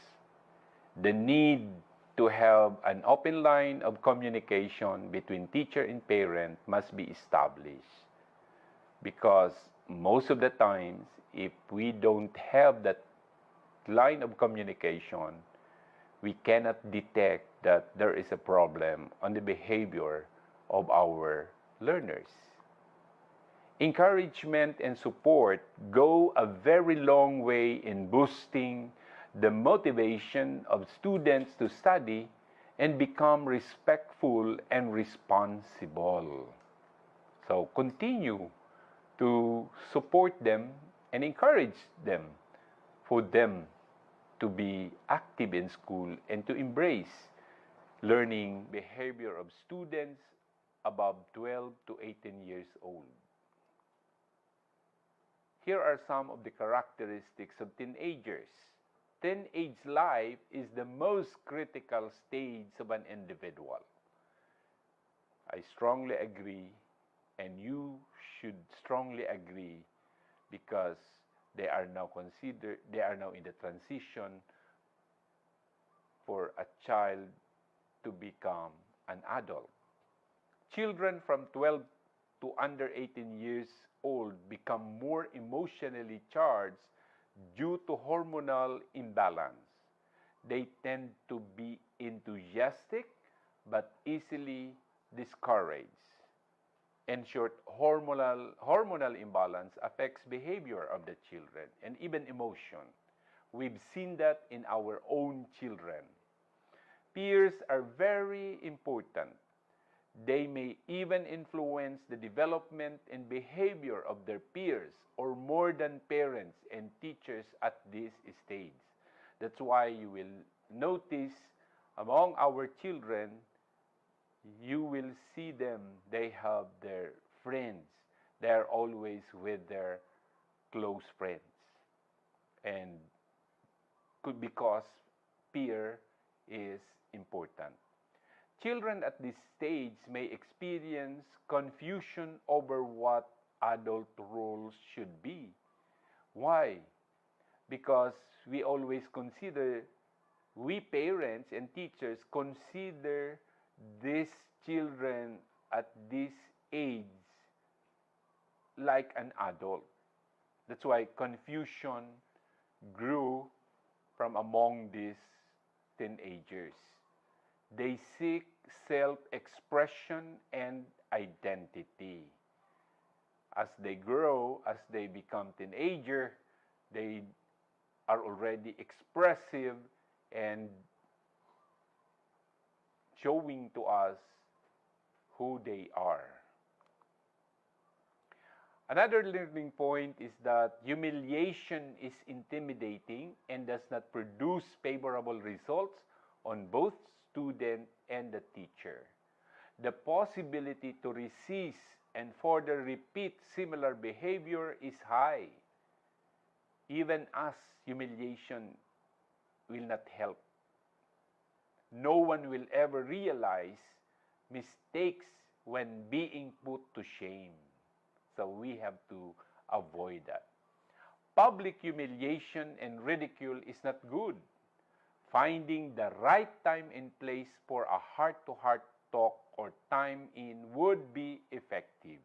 The need to have an open line of communication between teacher and parent must be established. Because most of the times, if we don't have that line of communication, we cannot detect that there is a problem on the behavior of our learners. Encouragement and support go a very long way in boosting the motivation of students to study and become respectful and responsible. So continue to support them and encourage them for them to be active in school and to embrace learning behavior of students above 12 to 18 years old. Here are some of the characteristics of teenagers. Teenage life is the most critical stage of an individual. I strongly agree, and you should strongly agree, because they are now in the transition for a child to become an adult. Children from 12 to under 18 years old become more emotionally charged due to hormonal imbalance. They tend to be enthusiastic but easily discouraged. In short, hormonal imbalance affects behavior of the children and even emotion. We've seen that in our own children. Peers are very important. They may even influence the development and behavior of their peers or more than parents and teachers at this stage. That's why you will notice among our children, you will see them, they have their friends. They're always with their close friends. And because peer is important. Children at this stage may experience confusion over what adult roles should be. Why? Because we parents and teachers consider these children at this age like an adult. That's why confusion grew from among these teenagers. They seek self-expression and identity. As they grow, as they become teenager, they are already expressive and showing to us who they are. Another learning point is that humiliation is intimidating and does not produce favorable results on both student and the teacher. The possibility to resist and further repeat similar behavior is high. Even as humiliation will not help. No one will ever realize mistakes when being put to shame. So we have to avoid that. Public humiliation and ridicule is not good. Finding the right time and place for a heart-to-heart talk or time in would be effective.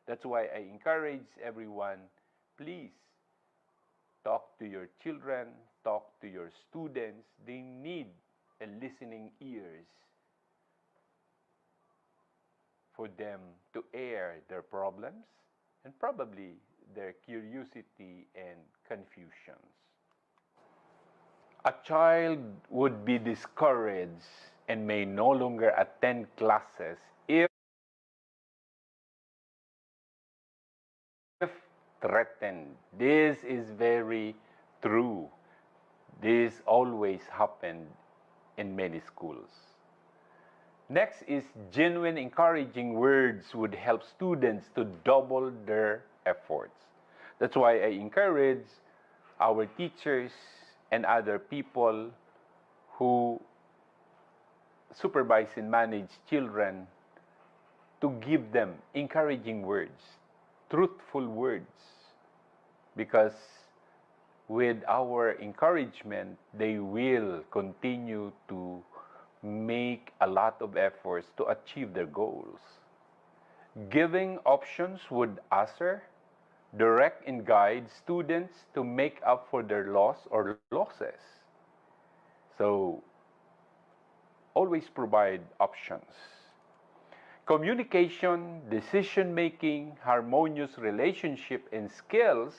That's why I encourage everyone, please talk to your children, talk to your students. They need a listening ears for them to air their problems and probably their curiosity and confusions. A child would be discouraged and may no longer attend classes if threatened. This is very true. This always happened in many schools. Next is genuine encouraging words would help students to double their efforts. That's why I encourage our teachers and other people who supervise and manage children to give them encouraging words, truthful words, because with our encouragement, they will continue to make a lot of efforts to achieve their goals. Giving options would answer, direct and guide students to make up for their loss or losses. So, always provide options. Communication, decision-making, harmonious relationship, and skills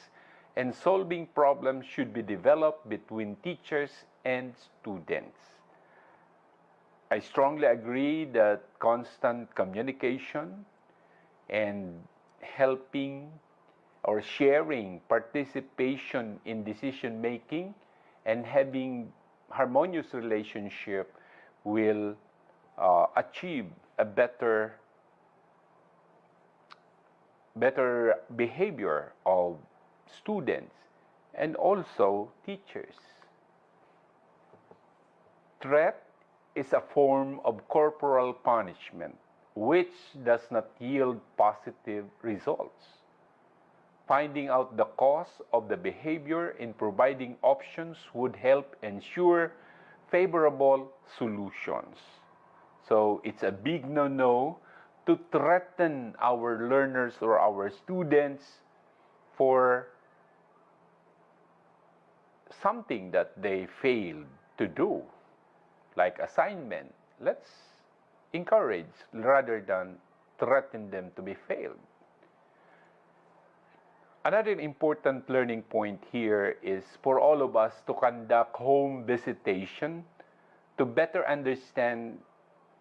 and solving problems should be developed between teachers and students. I strongly agree that constant communication and helping or sharing participation in decision-making and having harmonious relationship will achieve a better behavior of students and also teachers. Threat is a form of corporal punishment which does not yield positive results. Finding out the cause of the behavior and providing options would help ensure favorable solutions. So it's a big no-no to threaten our learners or our students for something that they failed to do, like assignment. Let's encourage rather than threaten them to be failed. Another important learning point here is for all of us to conduct home visitation to better understand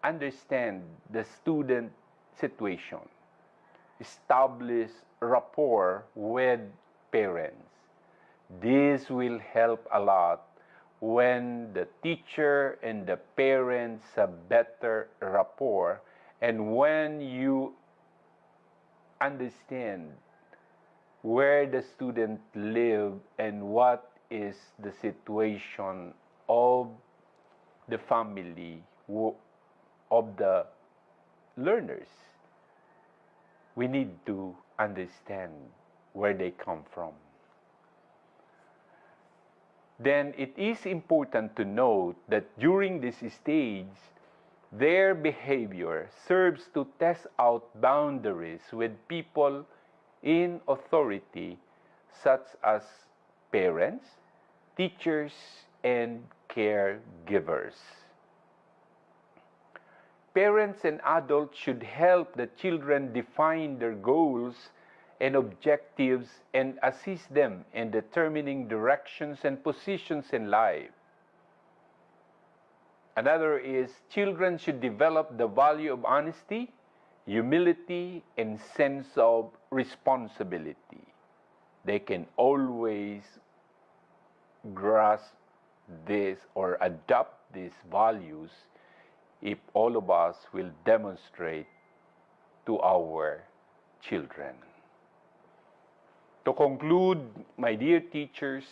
the student situation. Establish rapport with parents. This will help a lot when the teacher and the parents have better rapport and when you understand where the student live and what is the situation of the family of the learners. We need to understand where they come from. Then it is important to note that during this stage, their behavior serves to test out boundaries with people in authority, such as parents, teachers, and caregivers. Parents and adults should help the children define their goals and objectives and assist them in determining directions and positions in life. Another is children should develop the value of honesty, humility, and sense of responsibility. They can always grasp this or adopt these values if all of us will demonstrate to our children. To conclude, my dear teachers,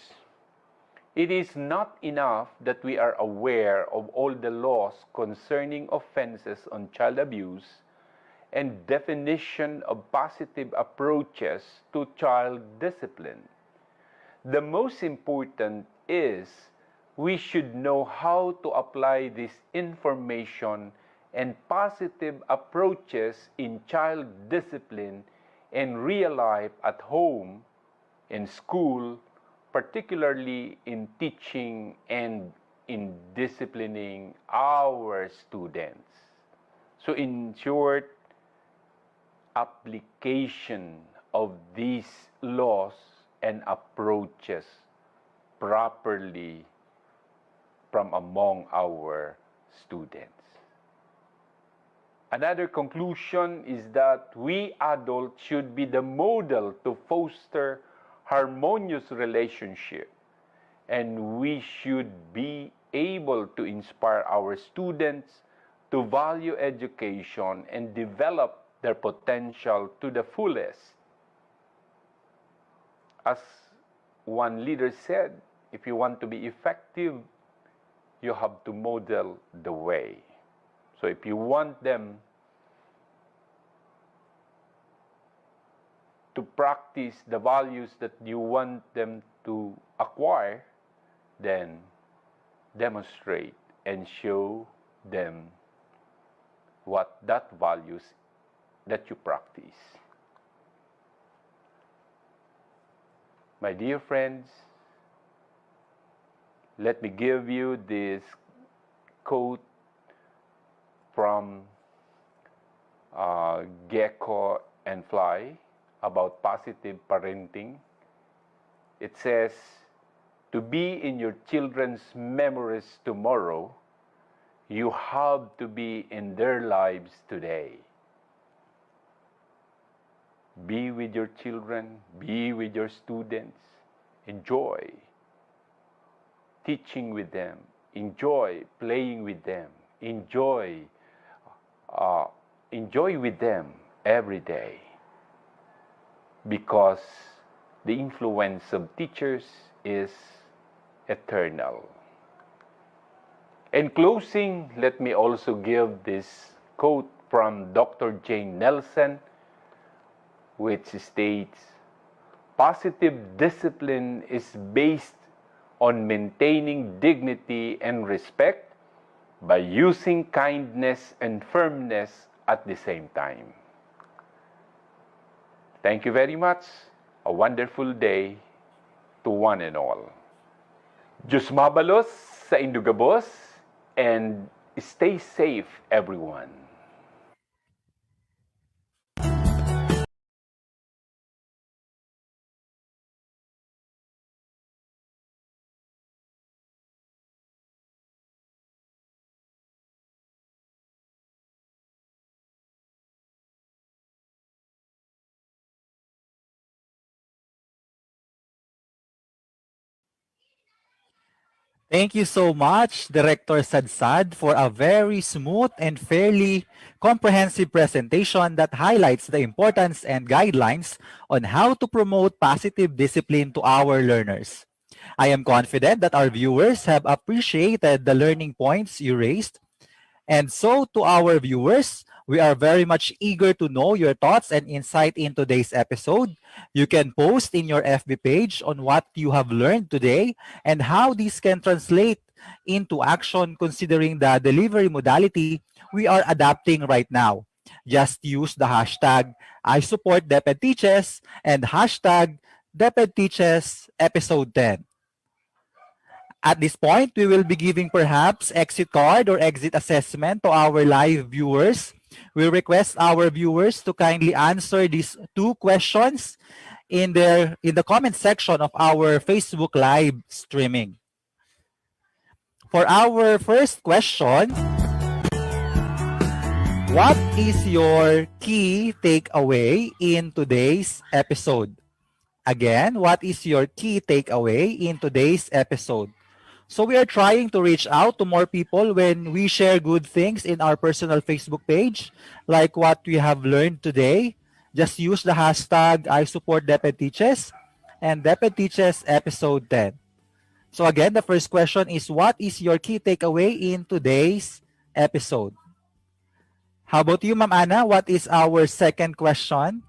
it is not enough that we are aware of all the laws concerning offenses on child abuse and definition of positive approaches to child discipline. The most important is we should know how to apply this information and positive approaches in child discipline in real life at home, in school, particularly in teaching and in disciplining our students. So in short, application of these laws and approaches properly from among our students. Another conclusion is that we adults should be the model to foster harmonious relationship, and we should be able to inspire our students to value education and develop their potential to the fullest. As one leader said, if you want to be effective, you have to model the way. So if you want them to practice the values that you want them to acquire, then demonstrate and show them what that values that you practice. My dear friends, let me give you this quote from Gecko and Fly about positive parenting. It says, to be in your children's memories tomorrow, you have to be in their lives today. Be with your children, be with your students, enjoy teaching with them, enjoy playing with them, enjoy with them every day, because the influence of teachers is eternal. In closing, let me also give this quote from Dr. Jane Nelson, which states, positive discipline is based on maintaining dignity and respect by using kindness and firmness at the same time. Thank you very much. A wonderful day to one and all. Diyos mabalos sa indugabos, and stay safe, everyone. Thank you so much, Director Sadsad, for a very smooth and fairly comprehensive presentation that highlights the importance and guidelines on how to promote positive discipline to our learners. I am confident that our viewers have appreciated the learning points you raised. And so, to our viewers, we are very much eager to know your thoughts and insight in today's episode. You can post in your FB page on what you have learned today and how this can translate into action considering the delivery modality we are adapting right now. Just use the hashtag ISupportDepEdTeaches and hashtag DepEd Teaches Episode 10. At this point, we will be giving perhaps exit card or exit assessment to our live viewers. We request our viewers to kindly answer these two questions in the comment section of our Facebook live streaming. For our first question, what is your key takeaway in today's episode? Again, what is your key takeaway in today's episode? So we are trying to reach out to more people when we share good things in our personal Facebook page, like what we have learned today. Just use the hashtag ISupportDepEdTeaches and DepEd Teaches Episode 10. So again, the first question is, what is your key takeaway in today's episode? How about you, Ma'am Ana? What is our second question?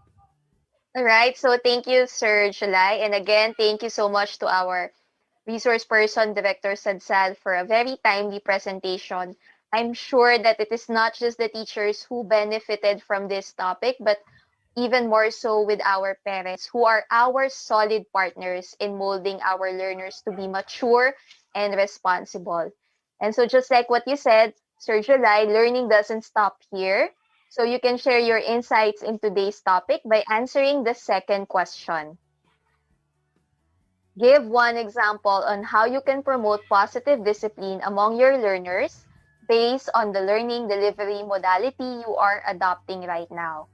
All right, so thank you, Sir July. And again, thank you so much to our resource person, Director Sadsad, for a very timely presentation. I'm sure that it is not just the teachers who benefited from this topic, but even more so with our parents, who are our solid partners in molding our learners to be mature and responsible. And so just like what you said, Sir July, learning doesn't stop here. So you can share your insights in today's topic by answering the second question. Give one example on how you can promote positive discipline among your learners based on the learning delivery modality you are adopting right now.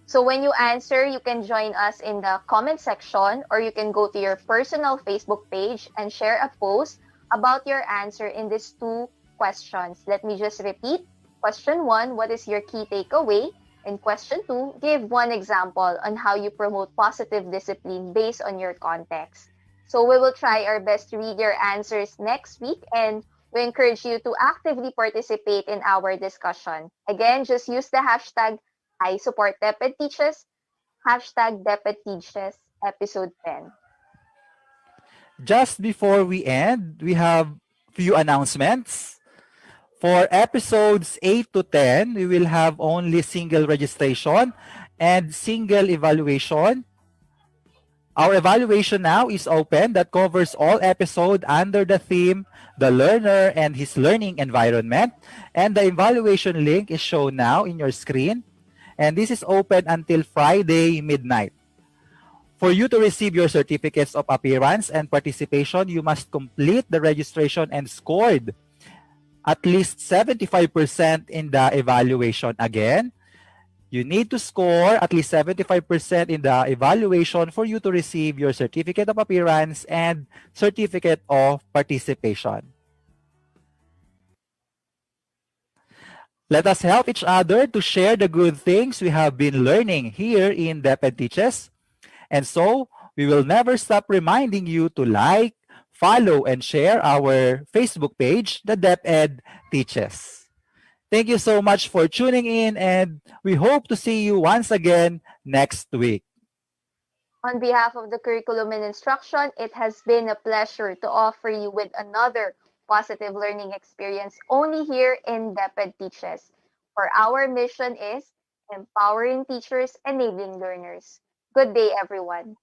So when you answer, you can join us in the comment section, or you can go to your personal Facebook page and share a post about your answer in these two questions. Let me just repeat. Question 1, what is your key takeaway? And question 2, give one example on how you promote positive discipline based on your context. So we will try our best to read your answers next week, and we encourage you to actively participate in our discussion. Again, just use the hashtag ISupportDepEdTeaches, hashtag DepEdTeaches, episode 10. Just before we end, we have few announcements. For episodes 8 to 10, we will have only single registration and single evaluation. Our evaluation now is open that covers all episodes under the theme, the learner and his learning environment. And the evaluation link is shown now in your screen. And this is open until Friday midnight. For you to receive your certificates of appearance and participation, you must complete the registration and scored at least 75% in the evaluation. Again, you need to score at least 75% in the evaluation for you to receive your certificate of appearance and certificate of participation. Let us help each other to share the good things we have been learning here in DepEd Teaches. And so, we will never stop reminding you to like, follow, and share our Facebook page, the DepEd Teaches. Thank you so much for tuning in, and we hope to see you once again next week. On behalf of the Curriculum and Instruction, it has been a pleasure to offer you with another positive learning experience only here in DepEd Teaches. For our mission is empowering teachers, enabling learners. Good day, everyone.